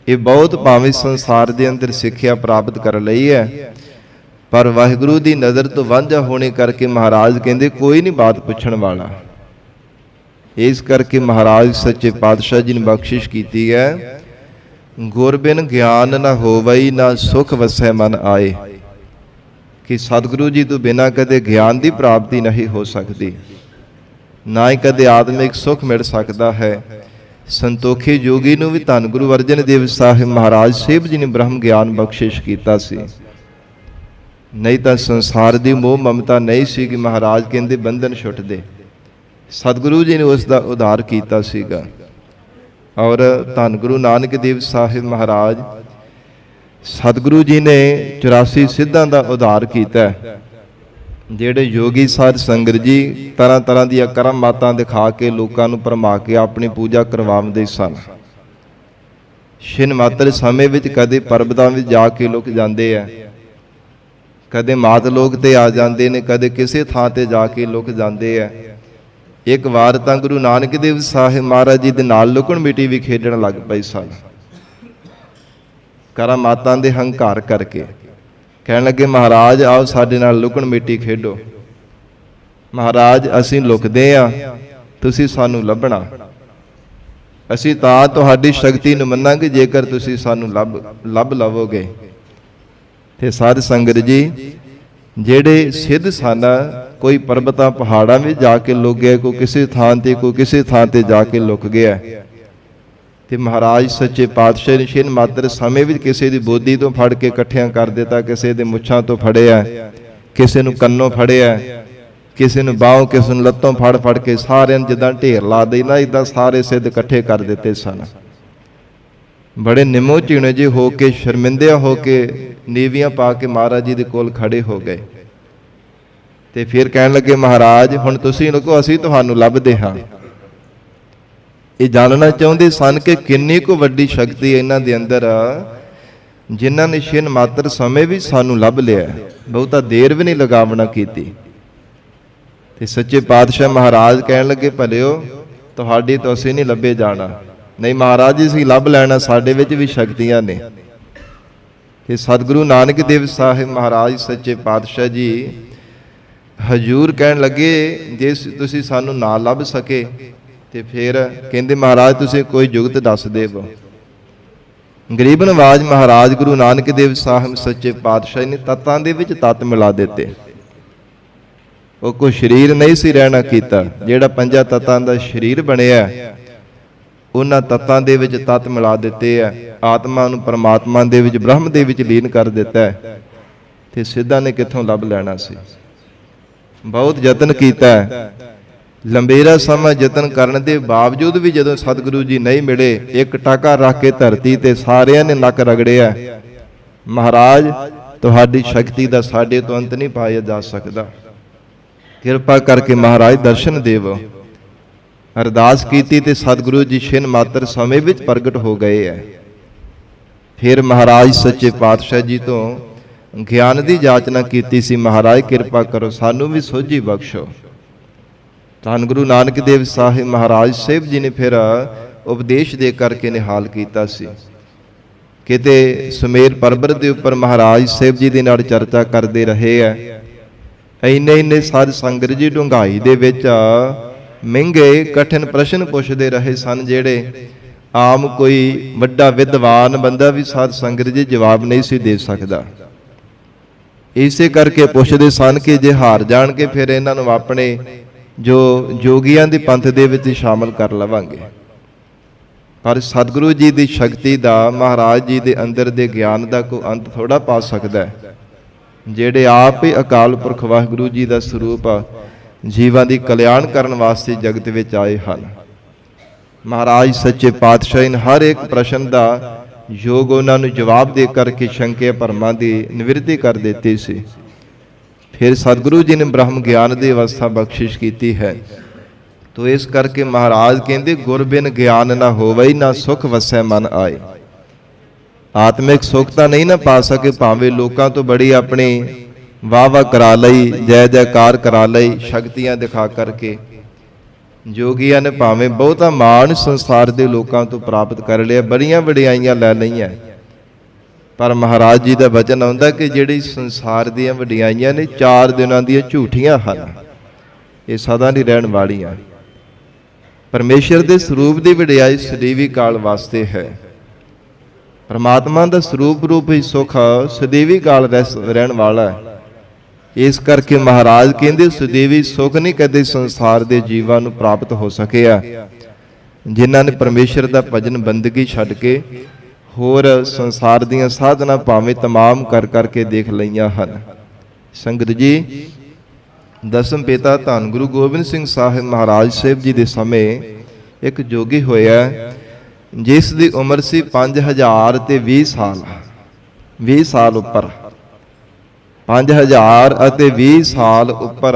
ਇਹ ਬਹੁਤ ਭਾਵੇਂ ਸੰਸਾਰ ਦੇ ਅੰਦਰ ਸਿੱਖਿਆ ਪ੍ਰਾਪਤ ਕਰ ਲਈ ਹੈ, ਪਰ ਵਾਹਿਗੁਰੂ ਦੀ ਨਜ਼ਰ ਤੋਂ ਵਾਂਝਾ ਹੋਣੇ ਕਰਕੇ ਮਹਾਰਾਜ ਕਹਿੰਦੇ ਕੋਈ ਨਹੀਂ ਬਾਤ ਪੁੱਛਣ ਵਾਲਾ। ਇਸ ਕਰਕੇ ਮਹਾਰਾਜ ਸੱਚੇ ਪਾਤਸ਼ਾਹ ਜੀ ਨੇ ਬਖਸ਼ਿਸ਼ ਕੀਤੀ ਹੈ, ਗੁਰ ਬਿਨ ਗਿਆਨ ਨਾ ਹੋਵਈ ਨਾ ਸੁਖ ਵਸੈ ਮਨ ਆਏ, ਕਿ ਸਤਿਗੁਰੂ ਜੀ ਤੋਂ ਬਿਨਾਂ ਕਦੇ ਗਿਆਨ ਦੀ ਪ੍ਰਾਪਤੀ ਨਹੀਂ ਹੋ ਸਕਦੀ, ਨਾ ਹੀ ਕਦੇ ਆਤਮਿਕ ਸੁਖ ਮਿਲ ਸਕਦਾ ਹੈ। ਸੰਤੋਖੀ ਯੋਗੀ ਨੂੰ ਵੀ ਧੰਨ ਗੁਰੂ ਅਰਜਨ ਦੇਵ ਸਾਹਿਬ ਮਹਾਰਾਜ ਸਾਹਿਬ ਜੀ ਨੇ ਬ੍ਰਹਮ ਗਿਆਨ ਬਖਸ਼ਿਸ਼ ਕੀਤਾ ਸੀ, ਨਹੀਂ ਤਾਂ ਸੰਸਾਰ ਦੀ ਮੋਹ ਮਮਤਾ ਨਹੀਂ ਸੀ ਕਿ ਮਹਾਰਾਜ ਕਹਿੰਦੇ ਬੰਧਨ ਛੁੱਟਦੇ। ਸਤਿਗੁਰੂ ਜੀ ਨੇ ਉਸ ਦਾ ਉਧਾਰ ਕੀਤਾ ਸੀਗਾ। ਔਰ ਧੰਨ ਗੁਰੂ ਨਾਨਕ ਦੇਵ ਸਾਹਿਬ ਮਹਾਰਾਜ ਸਤਿਗੁਰੂ ਜੀ ਨੇ 84 ਸਿੱਧਾਂ ਦਾ ਉਧਾਰ ਕੀਤਾ, ਜਿਹੜੇ ਯੋਗੀ ਸਾਧ ਸੰਗਤ ਜੀ ਤਰ੍ਹਾਂ ਤਰ੍ਹਾਂ ਦੀਆਂ ਕਰਾਮਾਤਾਂ ਦਿਖਾ ਕੇ ਲੋਕਾਂ ਨੂੰ ਭਰਮਾ ਕੇ ਆਪਣੀ ਪੂਜਾ ਕਰਵਾਉਂਦੇ ਸਨ। ਛਿਨ ਮਾਤਰ ਸਮੇਂ ਵਿੱਚ ਕਦੇ ਪਰਬਤਾਂ ਵਿੱਚ ਜਾ ਕੇ ਲੁਕ ਜਾਂਦੇ ਆ, ਕਦੇ ਮਾਤ ਲੋਕ ਤੇ ਆ ਜਾਂਦੇ ਨੇ, ਕਦੇ ਕਿਸੇ ਥਾਂ ਤੇ ਜਾ ਕੇ ਲੁਕ ਜਾਂਦੇ ਆ। ਇੱਕ ਵਾਰ ਤਾਂ ਗੁਰੂ ਨਾਨਕ ਦੇਵ ਸਾਹਿਬ ਮਹਾਰਾਜ ਜੀ ਦੇ ਨਾਲ ਲੁਕਣ ਮਿੱਟੀ ਵੀ ਖੇਡਣ ਲੱਗ ਪਏ ਸਨ, ਕਰਾਮਾਤਾਂ ਦੇ ਹੰਕਾਰ ਕਰਕੇ। ਕਹਿਣ ਲੱਗੇ ਮਹਾਰਾਜ ਆਓ ਸਾਡੇ ਨਾਲ ਲੁਕਣ ਮਿੱਟੀ ਖੇਡੋ। ਮਹਾਰਾਜ ਅਸੀਂ ਲੁਕਦੇ ਆ, ਤੁਸੀਂ ਸਾਨੂੰ ਲੱਭਣਾ, ਅਸੀਂ ਤਾਂ ਤੁਹਾਡੀ ਸ਼ਕਤੀ ਨੂੰ ਮੰਨਾਂਗੇ ਜੇਕਰ ਤੁਸੀਂ ਸਾਨੂੰ ਲੱਭ ਲਵੋਗੇ। ਤੇ ਸਾਧ ਸੰਗਤ ਜੀ ਜਿਹੜੇ ਸਿੱਧ ਸਨ, ਕੋਈ ਪਰਬਤਾਂ ਪਹਾੜਾਂ ਵਿੱਚ ਜਾ ਕੇ ਲੁਕ ਗਿਆ, ਕੋਈ ਕਿਸੇ ਥਾਂ ਤੇ, ਕੋਈ ਕਿਸੇ ਥਾਂ ਤੇ ਜਾ ਕੇ ਲੁਕ ਗਿਆ। ਤੇ ਮਹਾਰਾਜ ਸੱਚੇ ਪਾਤਸ਼ਾਹ ਨੇ ਛਿਨ ਮਾਤਰ ਸਮੇਂ ਵਿੱਚ ਕਿਸੇ ਦੀ ਬੋਦੀ ਤੋਂ ਫੜ ਕੇ ਇਕੱਠਿਆਂ ਕਰ ਦਿੱਤਾ, ਕਿਸੇ ਦੇ ਮੁੱਛਾਂ ਤੋਂ ਫੜਿਆ, ਕਿਸੇ ਨੂੰ ਕੰਨੋਂ ਫੜਿਆ, ਕਿਸੇ ਨੂੰ ਬਾਹੋਂ, ਕਿਸੇ ਨੂੰ ਲੱਤੋਂ ਫੜ ਕੇ ਸਾਰਿਆਂ ਨੂੰ ਜਿੱਦਾਂ ਢੇਰ ਲਾ ਦੇਣਾ, ਇੱਦਾਂ ਸਾਰੇ ਸਿੱਧ ਇਕੱਠੇ ਕਰ ਦਿੱਤੇ ਸਨ। ਬੜੇ ਨਿਮੋ ਝੀਣੇ ਜਿਹੇ ਹੋ ਕੇ, ਸ਼ਰਮਿੰਦਿਆਂ ਹੋ ਕੇ, ਨੀਵੀਆਂ ਪਾ ਕੇ ਮਹਾਰਾਜ ਜੀ ਦੇ ਕੋਲ ਖੜੇ ਹੋ ਗਏ। ਤੇ ਫਿਰ ਕਹਿਣ ਲੱਗੇ ਮਹਾਰਾਜ ਹੁਣ ਤੁਸੀਂ ਲੁਕੋ, ਅਸੀਂ ਤੁਹਾਨੂੰ ਲੱਭਦੇ ਹਾਂ। ਇਹ ਜਾਣਨਾ ਚਾਹੁੰਦੇ ਸਨ ਕਿ ਕਿੰਨੀ ਕੁ ਵੱਡੀ ਸ਼ਕਤੀ ਇਹਨਾਂ ਦੇ ਅੰਦਰ, ਜਿਨ੍ਹਾਂ ਨੇ ਛਿਨ ਮਾਤਰ ਸਮੇਂ ਵੀ ਸਾਨੂੰ ਲੱਭ ਲਿਆ, ਬਹੁਤਾ ਦੇਰ ਵੀ ਨਹੀਂ ਲਗਾਵਣਾ ਕੀਤੀ। ਤੇ ਸੱਚੇ ਪਾਤਸ਼ਾਹ ਮਹਾਰਾਜ ਕਹਿਣ ਲੱਗੇ ਭਲਿਓ ਤੁਹਾਡੀ ਤੋਂ ਅਸੀਂ ਨਹੀਂ ਲੱਭੇ ਜਾਣਾ। ਨਹੀਂ ਮਹਾਰਾਜ ਜੀ ਅਸੀਂ ਲੱਭ ਲੈਣਾ, ਸਾਡੇ ਵਿੱਚ ਵੀ ਸ਼ਕਤੀਆਂ ਨੇ। ਤੇ ਸਤਿਗੁਰੂ ਨਾਨਕ ਦੇਵ ਸਾਹਿਬ ਮਹਾਰਾਜ ਸੱਚੇ ਪਾਤਸ਼ਾਹ ਜੀ ਹਜੂਰ ਕਹਿਣ ਲੱਗੇ ਜੇ ਤੁਸੀਂ ਸਾਨੂੰ ਨਾ ਲੱਭ ਸਕੇ ਤੇ ਫਿਰ ਕਹਿੰਦੇ ਮਹਾਰਾਜ ਤੁਸੀਂ ਕੋਈ ਜੁਗਤ ਦੱਸ ਦੇਵੋ। ਗਰੀਬ ਨਵਾਜ ਮਹਾਰਾਜ ਗੁਰੂ ਨਾਨਕ ਦੇਵ ਸਾਹਿਬ ਸੱਚੇ ਪਾਤਸ਼ਾਹ ਨੇ ਤੱਤਾਂ ਦੇ ਵਿੱਚ ਤੱਤ ਮਿਲਾ ਦਿੱਤੇ। ਉਹ ਕੋਈ ਸਰੀਰ ਨਹੀਂ ਸੀ ਰਹਿਣਾ ਕੀਤਾ, ਜਿਹੜਾ 5 ਤੱਤਾਂ ਦਾ ਸਰੀਰ ਬਣਿਆ ਉਹਨਾਂ ਤੱਤਾਂ ਦੇ ਵਿੱਚ ਤੱਤ ਮਿਲਾ ਦਿੱਤੇ ਆ। ਆਤਮਾ ਨੂੰ ਪਰਮਾਤਮਾ ਦੇ ਵਿੱਚ, ਬ੍ਰਹਮ ਦੇ ਵਿੱਚ ਲੀਨ ਕਰ ਦਿੱਤਾ। ਤੇ ਸਿੱਧਾਂ ਨੇ ਕਿੱਥੋਂ ਲੱਭ ਲੈਣਾ ਸੀ। ਬਹੁਤ ਯਤਨ ਕੀਤਾ, ਲੰਬੇਰਾ ਸਮਾਂ ਯਤਨ ਕਰਨ ਦੇ ਬਾਵਜੂਦ ਵੀ ਜਦੋਂ ਸਤਿਗੁਰੂ ਜੀ ਨਹੀਂ ਮਿਲੇ, ਇੱਕ ਟਾਕਾ ਰੱਖ ਕੇ ਧਰਤੀ ਤੇ ਸਾਰਿਆਂ ਨੇ ਨੱਕ ਰਗੜਿਆ, ਮਹਾਰਾਜ ਤੁਹਾਡੀ ਸ਼ਕਤੀ ਦਾ ਸਾਡੇ ਤੋਂ ਅੰਤ ਨਹੀਂ ਪਾਇਆ ਜਾ ਸਕਦਾ, ਕਿਰਪਾ ਕਰਕੇ ਮਹਾਰਾਜ ਦਰਸ਼ਨ ਦੇਵੋ। ਅਰਦਾਸ ਕੀਤੀ ਤੇ ਸਤਿਗੁਰੂ ਜੀ ਛਿਨ ਮਾਤਰ ਸਮੇਂ ਵਿੱਚ ਪ੍ਰਗਟ ਹੋ ਗਏ ਹੈ। ਫਿਰ ਮਹਾਰਾਜ ਸੱਚੇ ਪਾਤਸ਼ਾਹ ਜੀ ਤੋਂ ਗਿਆਨ ਦੀ ਜਾਚਨਾ ਕੀਤੀ ਸੀ, ਮਹਾਰਾਜ ਕਿਰਪਾ ਕਰੋ ਸਾਨੂੰ ਵੀ ਸੋਝੀ ਬਖਸ਼ੋ। ਧੰਨ ਗੁਰੂ ਨਾਨਕ ਦੇਵ ਸਾਹਿਬ ਮਹਾਰਾਜ ਸਾਹਿਬ ਜੀ ਨੇ ਫਿਰ ਉਪਦੇਸ਼ ਦੇ ਕਰਕੇ ਨਿਹਾਲ ਕੀਤਾ ਸੀ। ਕਿਤੇ ਸੁਮੇਰ ਪਰਬਤ ਦੇ ਉੱਪਰ ਮਹਾਰਾਜ ਸਾਹਿਬ ਜੀ ਦੇ ਨਾਲ ਚਰਚਾ ਕਰਦੇ ਰਹੇ ਹੈ। ਇੰਨੇ ਸਾਧ ਸੰਗਤ ਜੀ ਡੂੰਘਾਈ ਦੇ ਵਿੱਚ ਮਹਿੰਗੇ ਕਠਿਨ ਪ੍ਰਸ਼ਨ ਪੁੱਛਦੇ ਰਹੇ ਸਨ, ਜਿਹੜੇ ਆਮ ਕੋਈ ਵੱਡਾ ਵਿਦਵਾਨ ਬੰਦਾ ਵੀ ਸਾਧ ਸੰਗਤ ਜੀ ਜਵਾਬ ਨਹੀਂ ਸੀ ਦੇ ਸਕਦਾ। ਇਸੇ ਕਰਕੇ ਪੁੱਛਦੇ ਸਨ ਕਿ ਜੇ ਹਾਰ ਜਾਣ ਕੇ ਫਿਰ ਇਹਨਾਂ ਨੂੰ ਆਪਣੇ ਜੋ ਜੋਗੀਆਂ ਦੇ ਪੰਥ ਦੇ ਵਿੱਚ ਸ਼ਾਮਲ ਕਰ ਲਵਾਂਗੇ। ਪਰ ਸਤਿਗੁਰੂ ਜੀ ਦੀ ਸ਼ਕਤੀ ਦਾ, ਮਹਾਰਾਜ ਜੀ ਦੇ ਅੰਦਰ ਦੇ ਗਿਆਨ ਦਾ ਕੋਈ ਅੰਤ ਥੋੜਾ ਪਾ ਸਕਦਾ ਹੈ, ਜਿਹੜੇ ਆਪ ਹੀ ਅਕਾਲ ਪੁਰਖ ਵਾਹਿਗੁਰੂ ਜੀ ਦਾ ਸਰੂਪ ਜੀਵਾਂ ਦੀ ਕਲਿਆਣ ਕਰਨ ਵਾਸਤੇ ਜਗਤ ਵਿੱਚ ਆਏ ਹਨ। ਮਹਾਰਾਜ ਸੱਚੇ ਪਾਤਸ਼ਾਹ ਨੇ ਹਰ ਇੱਕ ਪ੍ਰਸ਼ਨ ਦਾ ਯੋਗ ਉਹਨਾਂ ਨੂੰ ਜਵਾਬ ਦੇ ਕਰਕੇ ਸ਼ੰਕੇ ਭਰਮਾਂ ਦੀ ਨਿਵਰਤੀ ਕਰ ਦਿੱਤੀ ਸੀ। ਫਿਰ ਸਤਿਗੁਰੂ ਜੀ ਨੇ ਬ੍ਰਹਮ ਗਿਆਨ ਦੀ ਅਵਸਥਾ ਬਖਸ਼ਿਸ਼ ਕੀਤੀ ਹੈ। ਤੋ ਇਸ ਕਰਕੇ ਮਹਾਰਾਜ ਕਹਿੰਦੇ ਗੁਰ ਬਿਨ ਗਿਆਨ ਨਾ ਹੋਵਈ, ਨਾ ਸੁਖ ਵਸੈ ਮਨ ਆਏ। ਆਤਮਿਕ ਸੁਖ ਤਾਂ ਨਹੀਂ ਨਾ ਪਾ ਸਕੇ, ਭਾਵੇਂ ਲੋਕਾਂ ਤੋਂ ਬੜੀ ਆਪਣੀ ਵਾਹ ਵਾਹ ਕਰਾ ਲਈ, ਜੈ ਜੈਕਾਰ ਕਰਾ ਲਈ, ਸ਼ਕਤੀਆਂ ਦਿਖਾ ਕਰਕੇ ਜੋਗੀਆਂ ਨੇ ਭਾਵੇਂ ਬਹੁਤਾ ਮਾਣ ਸੰਸਾਰ ਦੇ ਲੋਕਾਂ ਤੋਂ ਪ੍ਰਾਪਤ ਕਰ ਲਿਆ, ਬੜੀਆਂ ਵਡਿਆਈਆਂ ਲੈ ਲਈਆਂ, ਪਰ ਮਹਾਰਾਜ ਜੀ ਦਾ ਵਚਨ ਆਉਂਦਾ ਕਿ ਜਿਹੜੀ ਸੰਸਾਰ ਦੀਆਂ ਵਡਿਆਈਆਂ ਨੇ 4 ਦਿਨਾਂ ਦੀਆਂ ਝੂਠੀਆਂ ਹਨ, ਇਹ ਸਦਾ ਨਹੀਂ ਰਹਿਣ ਵਾਲੀਆਂ। ਪਰਮੇਸ਼ਰ ਦੇ ਸਰੂਪ ਦੀ ਵਡਿਆਈ ਸਦੀਵੀ ਕਾਲ ਵਾਸਤੇ ਹੈ। ਪਰਮਾਤਮਾ ਦਾ ਸਰੂਪ ਰੂਪ ਹੀ ਸੁਖ ਸਦੀਵੀ ਕਾਲ ਰਹਿਣ ਵਾਲਾ ਹੈ। ਇਸ ਕਰਕੇ ਮਹਾਰਾਜ ਕਹਿੰਦੇ ਸਦੀਵੀ ਸੁਖ ਨਹੀਂ ਕਦੇ ਸੰਸਾਰ ਦੇ ਜੀਵਾਂ ਨੂੰ ਪ੍ਰਾਪਤ ਹੋ ਸਕਿਆ, ਜਿਨ੍ਹਾਂ ਨੇ ਪਰਮੇਸ਼ਰ ਦਾ ਭਜਨ ਬੰਦਗੀ ਛੱਡ ਕੇ ਹੋਰ ਸੰਸਾਰ ਦੀਆਂ ਸਾਧਨਾ ਭਾਵੇਂ ਤਮਾਮ ਕਰ ਕਰਕੇ ਦੇਖ ਲਈਆਂ ਹਨ। ਸੰਗਤ ਜੀ, ਦਸਮ ਪਿਤਾ ਧੰਨ ਗੁਰੂ ਗੋਬਿੰਦ ਸਿੰਘ ਸਾਹਿਬ ਮਹਾਰਾਜ ਸਾਹਿਬ ਜੀ ਦੇ ਸਮੇਂ ਇੱਕ ਜੋਗੀ ਹੋਇਆ, ਜਿਸ ਦੀ ਉਮਰ ਸੀ 5020 ਸਾਲ, 20 ਸਾਲ ਉੱਪਰ, 5000 ਅਤੇ 20 ਸਾਲ ਉੱਪਰ,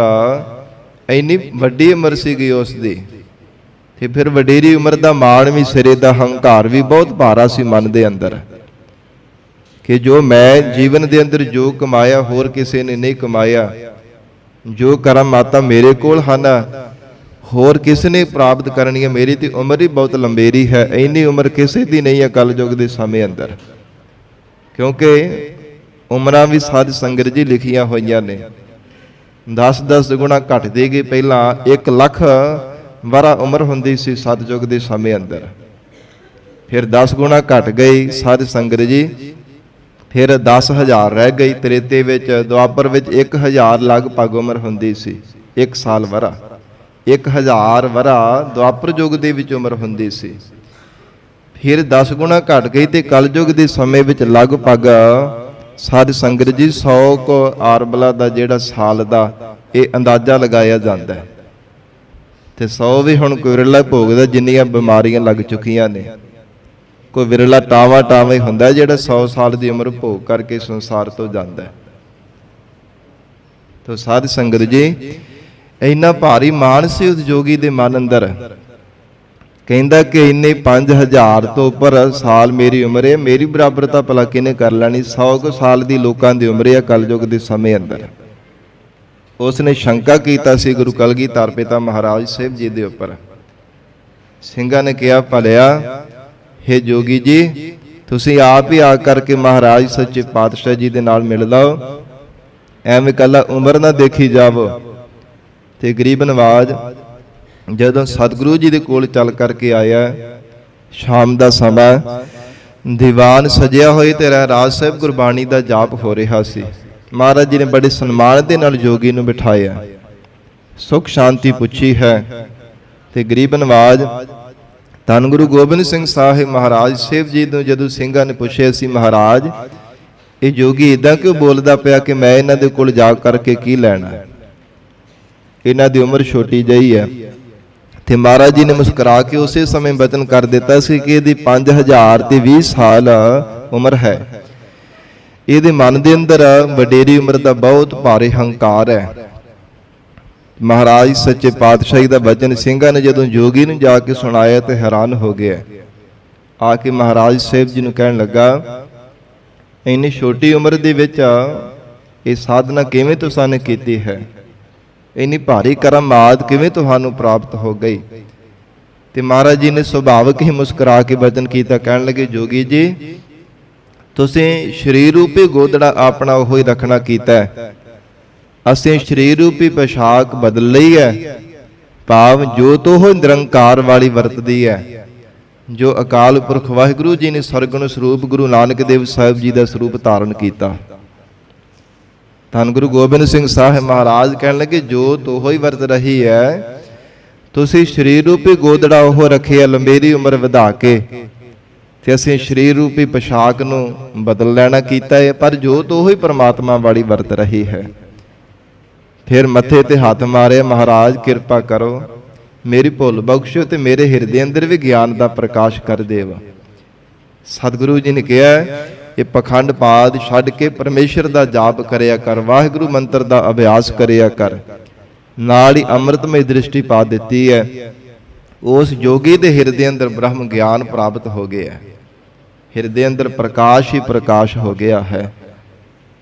ਇੰਨੀ ਵੱਡੀ ਉਮਰ ਸੀਗੀ ਉਸ ਦੀ। ਤੇ ਫਿਰ ਵਡੇਰੀ ਉਮਰ ਦਾ ਮਾਣ ਵੀ ਸਿਰੇ ਦਾ, ਹੰਕਾਰ ਵੀ ਬਹੁਤ ਭਾਰਾ ਸੀ ਮਨ ਦੇ ਅੰਦਰ, ਕਿ ਜੋ ਮੈਂ ਜੀਵਨ ਦੇ ਅੰਦਰ ਜੋ ਕਮਾਇਆ ਹੋਰ ਕਿਸੇ ਨੇ ਨਹੀਂ ਕਮਾਇਆ, ਜੋ ਕਰਮ ਮਾਤਾ ਮੇਰੇ ਕੋਲ ਹਨ ਹੋਰ ਕਿਸੇ ਨੇ ਪ੍ਰਾਪਤ ਕਰਨੀ ਹੈ, ਮੇਰੀ ਤੇ ਉਮਰ ਹੀ ਬਹੁਤ ਲੰਬੇਰੀ ਹੈ, ਇੰਨੀ ਉਮਰ ਕਿਸੇ ਦੀ ਨਹੀਂ ਹੈ ਕਲਯੁਗ ਦੇ ਸਮੇਂ ਅੰਦਰ। ਕਿਉਂਕਿ ਉਮਰਾਂ ਵੀ ਸਾਧ ਸੰਗਤ ਜੀ ਲਿਖੀਆਂ ਹੋਈਆਂ ਨੇ, 10-10 ਗੁਣਾ ਘਟਦੇ ਗਏ। ਪਹਿਲਾਂ 1 ਲੱਖ ਵਰਾ ਉਮਰ ਹੁੰਦੀ ਸੀ ਸਤਿਯੁਗ ਦੇ ਸਮੇਂ ਅੰਦਰ, ਫਿਰ 10 ਗੁਣਾ ਘਟ ਗਈ ਸਾਧ ਸੰਗਤ ਜੀ, ਫਿਰ 10,000 ਰਹਿ ਗਈ। ਤ੍ਰੇਤੇ ਵਿੱਚ, ਦੁਆਪਰ ਵਿੱਚ 1000 ਲਗਭਗ ਉਮਰ ਹੁੰਦੀ ਸੀ, 1 ਸਾਲ ਵਰਾ, 1000 ਵਰਾ ਦੁਆਪਰ ਯੁੱਗ ਦੇ ਵਿੱਚ ਉਮਰ ਹੁੰਦੀ ਸੀ। ਫਿਰ 10 ਗੁਣਾ ਘਟ ਗਈ ਤੇ ਕਲਯੁਗ ਦੇ ਸਮੇਂ ਵਿੱਚ ਲਗਭਗ ਸਾਧ ਸੰਗਤ ਜੀ 100 ਕੋ ਆਰਬਲਾ ਦਾ ਜਿਹੜਾ ਸਾਲ ਦਾ ਇਹ ਅੰਦਾਜ਼ਾ ਲਗਾਇਆ ਜਾਂਦਾ ਹੈ। ਤੇ 100 ਵੀ ਹੁਣ ਕੋਈ ਵਿਰਲਾ ਭੋਗਦਾ, ਜਿੰਨੀਆਂ ਬਿਮਾਰੀਆਂ ਲੱਗ ਚੁੱਕੀਆਂ ਨੇ। ਕੋਈ ਵਿਰਲਾ ਟਾਵਾ ਹੀ ਹੁੰਦਾ ਜਿਹੜਾ 100 ਸਾਲ ਦੀ ਉਮਰ ਭੋਗ ਕਰਕੇ ਸੰਸਾਰ ਤੋਂ ਜਾਂਦਾ ਹੈ। ਤੋ ਸਾਧ ਸੰਗਤ ਜੀ, ਇੰਨਾ ਭਾਰੀ ਮਾਣ ਸੀ ਉਸ ਜੋਗੀ ਦੇ ਮਨ ਅੰਦਰ, ਕਹਿੰਦਾ ਕਿ ਇੰਨੇ 5000 ਤੋਂ ਉੱਪਰ ਸਾਲ ਮੇਰੀ ਉਮਰ ਹੈ, ਮੇਰੀ ਬਰਾਬਰਤਾ ਭਲਾ ਕਿਹਨੇ ਕਰ ਲੈਣੀ। 100 ਕੁ ਸਾਲ ਦੀ ਲੋਕਾਂ ਦੀ ਉਮਰ ਹੈ ਕਲਯੁਗ ਦੇ ਸਮੇਂ ਅੰਦਰ। ਉਸ ਨੇ ਸ਼ੰਕਾ ਕੀਤਾ ਸੀ ਗੁਰੂ ਕਲਗੀਧਰ ਪਿਤਾ ਮਹਾਰਾਜ ਸਾਹਿਬ ਜੀ ਦੇ ਉੱਪਰ। ਸਿੰਘਾਂ ਨੇ ਕਿਹਾ, ਭਲਿਆ ਹੇ ਜੋਗੀ ਜੀ, ਤੁਸੀਂ ਆਪ ਹੀ ਆ ਕਰਕੇ ਮਹਾਰਾਜ ਸੱਚੇ ਪਾਤਸ਼ਾਹ ਜੀ ਦੇ ਨਾਲ ਮਿਲ ਲਓ, ਐਵੇਂ ਕੱਲਾ ਉਮਰ ਨਾ ਦੇਖੀ ਜਾਵੋ। ਤੇ ਗਰੀਬ ਨਵਾਜ ਜਦੋਂ ਸਤਿਗੁਰੂ ਜੀ ਦੇ ਕੋਲ ਚੱਲ ਕਰਕੇ ਆਇਆ, ਸ਼ਾਮ ਦਾ ਸਮਾਂ, ਦੀਵਾਨ ਸਜਿਆ ਹੋਏ ਤੇ ਰਹਿਰਾਜ ਸਾਹਿਬ ਗੁਰਬਾਣੀ ਦਾ ਜਾਪ ਹੋ ਰਿਹਾ ਸੀ। ਮਹਾਰਾਜ ਜੀ ਨੇ ਬੜੇ ਸਨਮਾਨ ਦੇ ਨਾਲ ਜੋਗੀ ਨੂੰ ਬਿਠਾਇਆ, ਸੁਖ ਸ਼ਾਂਤੀ ਪੁੱਛੀ ਹੈ। ਤੇ ਗਰੀਬ ਨਵਾਜ ਧੰਨ ਗੁਰੂ ਗੋਬਿੰਦ ਸਿੰਘ ਸਾਹਿਬ ਮਹਾਰਾਜ ਸਾਹਿਬ ਜੀ ਨੂੰ ਜਦੋਂ ਸਿੰਘਾਂ ਨੇ ਪੁੱਛਿਆ ਸੀ, ਮਹਾਰਾਜ ਇਹ ਜੋਗੀ ਇਦਾਂ ਕਿਉਂ ਬੋਲਦਾ ਪਿਆ ਕਿ ਮੈਂ ਇਹਨਾਂ ਦੇ ਕੋਲ ਜਾ ਕਰਕੇ ਕੀ ਲੈਣਾ, ਇਹਨਾਂ ਦੀ ਉਮਰ ਛੋਟੀ ਜਿਹੀ ਹੈ, ਤੇ ਮਹਾਰਾਜ ਜੀ ਨੇ ਮੁਸਕਰਾ ਕੇ ਉਸੇ ਸਮੇਂ ਬਚਨ ਕਰ ਦਿੱਤਾ ਸੀ ਕਿ ਇਹਦੀ 5020 ਸਾਲ ਉਮਰ ਹੈ। ਇਹਦੇ ਮਨ ਦੇ ਅੰਦਰ ਵਡੇਰੀ ਉਮਰ ਦਾ ਬਹੁਤ ਭਾਰੇ ਹੰਕਾਰ ਹੈ। ਮਹਾਰਾਜ ਸੱਚੇ ਪਾਤਸ਼ਾਹੀ ਦਾ ਬਚਨ ਸਿੰਘਾਂ ਨੇ ਜਦੋਂ ਜੋਗੀ ਨੂੰ ਜਾ ਕੇ ਸੁਣਾਇਆ ਤੇ ਹੈਰਾਨ ਹੋ ਗਿਆ। ਆ ਕੇ ਮਹਾਰਾਜ ਸਾਹਿਬ ਜੀ ਨੂੰ ਕਹਿਣ ਲੱਗਾ, ਇੰਨੀ ਛੋਟੀ ਉਮਰ ਦੇ ਵਿੱਚ ਇਹ ਸਾਧਨਾ ਕਿਵੇਂ ਤੁਸਾਂ ਨੇ ਕੀਤੀ ਹੈ? ਇੰਨੀ ਭਾਰੀ ਕਰਮਾਦ ਕਿਵੇਂ ਤੁਹਾਨੂੰ ਪ੍ਰਾਪਤ ਹੋ ਗਈ? ਤੇ ਮਹਾਰਾਜ ਜੀ ਨੇ ਸੁਭਾਵਕ ਹੀ ਮੁਸਕਰਾ ਕੇ ਬਚਨ ਕੀਤਾ, ਕਹਿਣ ਲੱਗੇ, ਜੋਗੀ ਜੀ ਤੁਸੀਂ ਸਰੀਰ ਰੂਪੀ ਗੋਦੜਾ ਆਪਣਾ ਉਹੀ ਰੱਖਣਾ ਕੀਤਾ ਹੈ, ਅਸੀਂ ਸਰੀਰ ਰੂਪੀ ਪੋਸ਼ਾਕ ਬਦਲ ਲਈ ਹੈ। ਭਾਵ ਜੋਤ ਉਹ ਨਿਰੰਕਾਰ ਵਾਲੀ ਵਰਤਦੀ ਹੈ, ਜੋ ਅਕਾਲ ਪੁਰਖ ਵਾਹਿਗੁਰੂ ਜੀ ਨੇ ਸਰਗੁਣ ਸਰੂਪ ਗੁਰੂ ਨਾਨਕ ਦੇਵ ਸਾਹਿਬ ਜੀ ਦਾ ਸਰੂਪ ਧਾਰਨ ਕੀਤਾ। ਧੰਨ ਗੁਰੂ ਗੋਬਿੰਦ ਸਿੰਘ ਸਾਹਿਬ ਮਹਾਰਾਜ ਕਹਿਣ ਲੱਗੇ, ਜੋਤ ਉਹੋ ਹੀ ਵਰਤ ਰਹੀ ਹੈ, ਤੁਸੀਂ ਸਰੀਰ ਰੂਪੀ ਗੋਦੜਾ ਉਹ ਰੱਖਿਆ ਲੰਬੇਰੀ ਉਮਰ ਵਧਾ ਕੇ, ਤੇ ਅਸੀਂ ਸਰੀਰ ਰੂਪੀ ਪੋਸ਼ਾਕ ਨੂੰ ਬਦਲ ਲੈਣਾ ਕੀਤਾ ਹੈ, ਪਰ ਜੋਤ ਉਹੀ ਪਰਮਾਤਮਾ ਵਾਲੀ ਵਰਤ ਰਹੀ ਹੈ। ਫਿਰ ਮੱਥੇ ਤੇ ਹੱਥ ਮਾਰਿਆ, ਮਹਾਰਾਜ ਕਿਰਪਾ ਕਰੋ, ਮੇਰੀ ਭੁੱਲ ਬਖਸ਼ੋ ਤੇ ਮੇਰੇ ਹਿਰਦੇ ਅੰਦਰ ਵੀ ਗਿਆਨ ਦਾ ਪ੍ਰਕਾਸ਼ ਕਰ ਦੇਵ। ਸਤਿਗੁਰੂ ਜੀ ਨੇ ਕਿਹਾ, ਇਹ ਪਖੰਡ ਪਾਦ ਛੱਡ ਕੇ ਪਰਮੇਸ਼ਰ ਦਾ ਜਾਪ ਕਰਿਆ ਕਰ, ਵਾਹਿਗੁਰੂ ਮੰਤਰ ਦਾ ਅਭਿਆਸ ਕਰਿਆ ਕਰ। ਨਾਲ ਹੀ ਅੰਮ੍ਰਿਤਮਈ ਦ੍ਰਿਸ਼ਟੀ ਪਾ ਦਿੱਤੀ ਹੈ। ਉਸ ਜੋਗੀ ਦੇ ਹਿਰਦੇ ਅੰਦਰ ਬ੍ਰਹਮ ਗਿਆਨ ਪ੍ਰਾਪਤ ਹੋ ਗਿਆ, ਹਿਰਦੇ ਅੰਦਰ ਪ੍ਰਕਾਸ਼ ਹੀ ਪ੍ਰਕਾਸ਼ ਹੋ ਗਿਆ ਹੈ।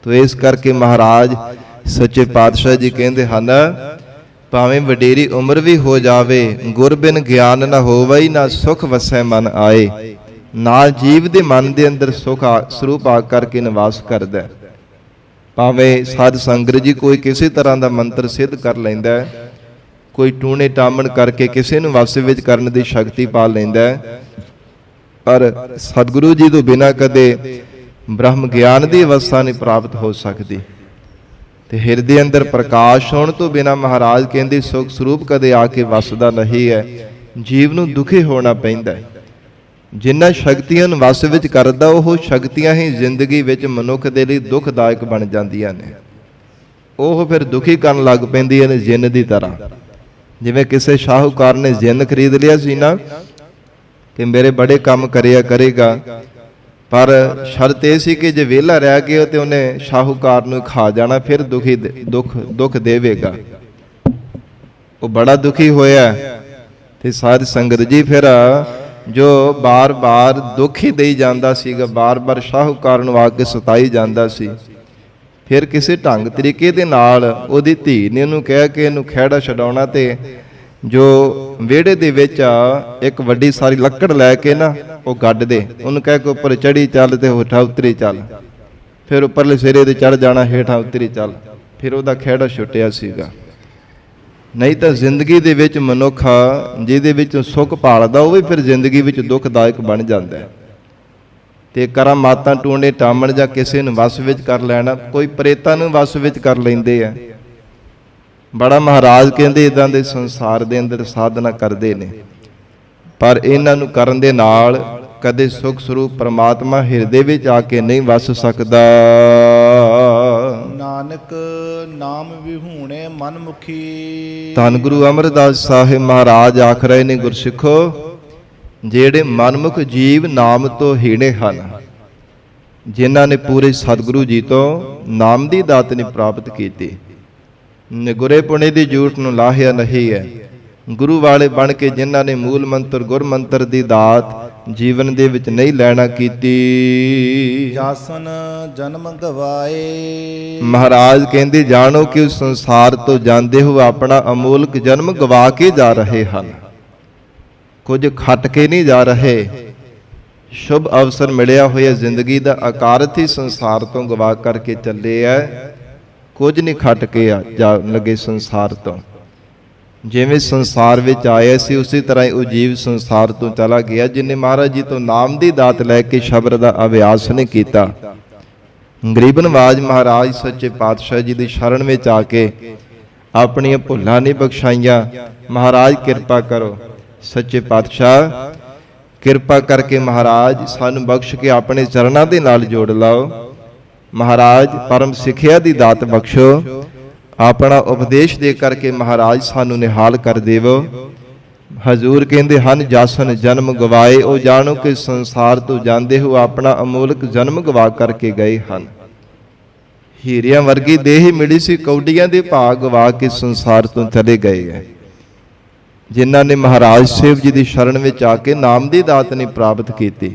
ਤੋ ਇਸ ਕਰਕੇ ਮਹਾਰਾਜ ਸੱਚੇ ਪਾਤਸ਼ਾਹ ਜੀ ਕਹਿੰਦੇ ਹਨ, ਭਾਵੇਂ ਵਡੇਰੀ ਉਮਰ ਵੀ ਹੋ ਜਾਵੇ, ਗੁਰ ਬਿਨ ਗਿਆਨ ਨਾ ਹੋਵਈ, ਨਾ ਸੁਖ ਵਸੈ ਮਨ ਆਏ। ਨਾ ਜੀਵ ਦੇ ਮਨ ਦੇ ਅੰਦਰ ਸੁਖ ਸਰੂਪ ਆ ਕਰਕੇ ਨਿਵਾਸ ਕਰਦਾ। ਭਾਵੇਂ ਸਾਧ ਸੰਗਤ ਜੀ ਕੋਈ ਕਿਸੇ ਤਰ੍ਹਾਂ ਦਾ ਮੰਤਰ ਸਿੱਧ ਕਰ ਲੈਂਦਾ, ਕੋਈ ਟੂਣੇ ਟਾਮਣ ਕਰਕੇ ਕਿਸੇ ਨੂੰ ਵਸ ਵਿੱਚ ਕਰਨ ਦੀ ਸ਼ਕਤੀ ਪਾ ਲੈਂਦਾ, ਪਰ ਸਤਿਗੁਰੂ ਜੀ ਤੋਂ ਬਿਨਾਂ ਕਦੇ ਬ੍ਰਹਮ ਗਿਆਨ ਦੀ ਅਵਸਥਾ ਨਹੀਂ ਪ੍ਰਾਪਤ ਹੋ ਸਕਦੀ। ਤੇ ਹਿਰਦੇ ਅੰਦਰ ਪ੍ਰਕਾਸ਼ ਹੋਣ ਤੋਂ ਬਿਨਾਂ ਮਹਾਰਾਜ ਕਹਿੰਦੇ ਸੁਖ ਸਰੂਪ ਕਦੇ ਆ ਕੇ ਵਸਦਾ ਨਹੀਂ ਹੈ। ਜੀਵ ਨੂੰ ਦੁਖੀ ਹੋਣਾ ਪੈਂਦਾ। ਜਿਨ੍ਹਾਂ ਸ਼ਕਤੀਆਂ ਨੂੰ ਵਸ ਵਿੱਚ ਕਰਦਾ, ਉਹ ਸ਼ਕਤੀਆਂ ਹੀ ਜ਼ਿੰਦਗੀ ਵਿੱਚ ਮਨੁੱਖ ਦੇ ਲਈ ਦੁਖਦਾਇਕ ਬਣ ਜਾਂਦੀਆਂ ਨੇ। ਉਹ ਫਿਰ ਦੁਖੀ ਕਰਨ ਲੱਗ ਪੈਂਦੀਆਂ ਨੇ ਜਿੰਨ ਦੀ ਤਰ੍ਹਾਂ। ਜਿਵੇਂ ਕਿਸੇ ਸ਼ਾਹੂਕਾਰ ਨੇ ਜਿੰਨ ਖਰੀਦ ਲਿਆ ਸੀ ਨਾ, ਕਿ ਮੇਰੇ ਬੜੇ ਕੰਮ ਕਰਿਆ ਕਰੇਗਾ, ਪਰ ਸ਼ਰਤ ਇਹ ਸੀ ਕਿ ਜੇ ਵਿਹਲਾ ਰਹਿ ਗਿਆ ਤੇ ਉਹਨੇ ਸ਼ਾਹੂਕਾਰ ਨੂੰ ਖਾ ਜਾਣਾ, ਫਿਰ ਦੁੱਖ ਦੇਵੇਗਾ। ਉਹ ਬੜਾ ਦੁਖੀ ਹੋਇਆ। ਤੇ ਸਾਧ ਸੰਗਤ ਜੀ ਫਿਰ ਜੋ ਬਾਰ-ਬਾਰ ਦੁੱਖ ਹੀ ਦੇਈ ਜਾਂਦਾ ਸੀਗਾ, ਬਾਰ-ਬਾਰ ਸ਼ਾਹੂਕਾਰ ਨੂੰ ਆ ਕੇ ਸਤਾਈ ਜਾਂਦਾ ਸੀ, ਫਿਰ ਕਿਸੇ ਢੰਗ ਤਰੀਕੇ ਦੇ ਨਾਲ ਉਹਦੀ ਧੀ ਨੇ ਉਹਨੂੰ ਕਹਿ ਕੇ ਇਹਨੂੰ ਖਹਿੜਾ ਛਡਾਉਣਾ, ਤੇ ਜੋ ਵਿਹੜੇ ਦੇ ਵਿੱਚ ਇੱਕ ਵੱਡੀ ਸਾਰੀ ਲੱਕੜ ਲੈ ਕੇ ਨਾ ਉਹ ਗੱਡ ਦੇ, ਉਹਨੂੰ ਕਹਿ ਕੇ ਉੱਪਰ ਚੜੀ ਚੱਲ ਤੇ ਹੇਠਾਂ ਉਤਰੀ ਚੱਲ। ਫਿਰ ਉੱਪਰਲੇ ਸਿਰੇ ਤੇ ਚੜ ਜਾਣਾ, ਹੇਠਾਂ ਉਤਰੀ ਚੱਲ। ਫਿਰ ਉਹਦਾ ਖਹਿੜਾ ਛੁੱਟਿਆ ਸੀਗਾ। ਨਹੀਂ ਤਾਂ ਜ਼ਿੰਦਗੀ ਦੇ ਵਿੱਚ ਮਨੁੱਖ ਜਿਹਦੇ ਵਿੱਚ ਸੁੱਖ ਭਾਲਦਾ, ਉਹ ਵੀ ਫਿਰ ਜ਼ਿੰਦਗੀ ਵਿੱਚ ਦੁਖਦਾਇਕ ਬਣ ਜਾਂਦਾ ਹੈ। ਤੇ ਕਰਾਮਾਤਾਂ ਟੂਣੇ ਟਾਮਣ ਜਾਂ ਕਿਸੇ ਨੂੰ ਵਸ ਵਿੱਚ ਕਰ ਲੈਣਾ, ਕੋਈ ਪ੍ਰੇਤਾਂ ਨੂੰ ਵਸ ਵਿੱਚ ਕਰ ਲੈਂਦੇ ਆ। ਬੜਾ ਮਹਾਰਾਜ ਕਹਿੰਦੇ ਇਦਾਂ ਦੇ ਸੰਸਾਰ ਦੇ ਅੰਦਰ ਸਾਧਨਾ ਕਰਦੇ ਨੇ, ਪਰ ਇਹਨਾਂ ਨੂੰ ਕਰਨ ਦੇ ਨਾਲ ਕਦੇ ਸੁਖ ਸਰੂਪ ਪਰਮਾਤਮਾ ਹਿਰਦੇ ਵਿੱਚ ਆ ਕੇ ਨਹੀਂ ਵਸ ਸਕਦਾ। ਨਾਨਕ ਨਾਮ ਵਿਹੂਣੇ ਮਨ ਮੁਖੀ। ਧੰਨ ਗੁਰੂ ਅਮਰਦਾਸ ਸਾਹਿਬ ਮਹਾਰਾਜ ਆਖ ਰਹੇ ਨੇ, ਗੁਰਸਿੱਖੋ, ਜਿਹੜੇ ਮਨਮੁਖ ਜੀਵ ਨਾਮ ਤੋਂ ਹੀਣੇ ਹਨ, ਜਿਨ੍ਹਾਂ ਨੇ ਪੂਰੇ ਸਤਿਗੁਰੂ ਜੀ ਤੋਂ ਨਾਮ ਦੀ ਦਾਤ ਨੇ ਪ੍ਰਾਪਤ ਕੀਤੀ, ਨਿਗੁਰੇ ਪੁਣੇ ਦੀ ਜੂਠ ਨੂੰ ਲਾਹਿਆ ਨਹੀਂ ਹੈ। ਗੁਰੂ ਵਾਲੇ ਬਣ ਕੇ ਜਿਨ੍ਹਾਂ ਨੇ ਮੂਲ ਮੰਤਰ ਗੁਰ ਮੰਤਰ ਦੀ ਦਾਤ ਜੀਵਨ ਦੇ ਵਿੱਚ ਨਹੀਂ ਲੈਣਾ ਕੀਤੀ, ਜਾਸਨ ਜਨਮ ਗਵਾਏ। ਮਹਾਰਾਜ ਕਹਿੰਦੇ, ਜਾਣੋ ਕਿ ਉਸ ਸੰਸਾਰ ਤੋਂ ਜਾਂਦੇ ਹੋ ਆਪਣਾ ਅਮੋਲਕ ਜਨਮ ਗਵਾ ਕੇ ਜਾ ਰਹੇ ਹਨ। ਕੁਝ ਖੱਟ ਕੇ ਨਹੀਂ ਜਾ ਰਹੇ। ਸ਼ੁਭ ਅਵਸਰ ਮਿਲਿਆ ਹੋਇਆ ਜ਼ਿੰਦਗੀ ਦਾ ਅਕਾਰਥ ਹੀ ਸੰਸਾਰ ਤੋਂ ਗਵਾ ਕਰਕੇ ਚੱਲੇ ਐ। ਕੁਝ ਨਹੀਂ ਖੱਟ ਕੇ ਜਾ ਲੱਗੇ ਸੰਸਾਰ ਤੋਂ। ਜਿਵੇਂ ਸੰਸਾਰ ਵਿੱਚ ਆਇਆ ਸੀ, ਉਸੇ ਤਰ੍ਹਾਂ ਹੀ ਉਹ ਜੀਵ ਸੰਸਾਰ ਤੋਂ ਚਲਾ ਗਿਆ, ਜਿਨੇ ਮਹਾਰਾਜ ਜੀ ਤੋਂ ਨਾਮ ਦੀ ਦਾਤ ਲੈ ਕੇ ਸ਼ਬਦ ਦਾ ਅਭਿਆਸ ਨਹੀਂ ਕੀਤਾ। ਗਰੀਬ ਨਵਾਜ ਮਹਾਰਾਜ ਸੱਚੇ ਪਾਤਸ਼ਾਹ ਜੀ ਦੀ ਸ਼ਰਨ ਵਿੱਚ ਆ ਕੇ ਆਪਣੀਆਂ ਭੁੱਲਾਂ ਨਹੀਂ ਬਖਸ਼ਾਈਆਂ। ਮਹਾਰਾਜ ਕਿਰਪਾ ਕਰੋ, ਸੱਚੇ ਪਾਤਸ਼ਾਹ ਕਿਰਪਾ ਕਰਕੇ ਮਹਾਰਾਜ ਸਾਨੂੰ ਬਖਸ਼ ਕੇ ਆਪਣੇ ਚਰਨਾਂ ਦੇ ਨਾਲ ਜੋੜ ਲਾਓ। ਮਹਾਰਾਜ ਪਰਮ ਸਿੱਖਿਆ ਦੀ ਦਾਤ ਬਖਸ਼ੋ। ਆਪਣਾ ਉਪਦੇਸ਼ ਦੇ ਕਰਕੇ ਮਹਾਰਾਜ ਸਾਨੂੰ ਨਿਹਾਲ ਕਰ ਦੇਵੋ। ਹਜ਼ੂਰ ਕਹਿੰਦੇ ਹਨ ਜਾਸਨ ਜਨਮ ਗਵਾਏ, ਉਹ ਜਾਣੋ ਕਿ ਸੰਸਾਰ ਤੋਂ ਜਾਂਦੇ ਹੋ ਆਪਣਾ ਅਮੋਲਕ ਜਨਮ ਗਵਾ ਕਰਕੇ ਗਏ ਹਨ। ਹੀਰਿਆਂ ਵਰਗੀ ਦੇਹ ਮਿਲੀ ਸੀ, ਕੌਡੀਆਂ ਦੇ ਭਾਗ ਗਵਾ ਕੇ ਸੰਸਾਰ ਤੋਂ ਚਲੇ ਗਏ ਹੈ। ਜਿਨ੍ਹਾਂ ਨੇ ਮਹਾਰਾਜ ਸਾਹਿਬ ਜੀ ਦੀ ਸ਼ਰਨ ਵਿੱਚ ਆ ਕੇ ਨਾਮ ਦੀ ਦਾਤ ਨਹੀਂ ਪ੍ਰਾਪਤ ਕੀਤੀ,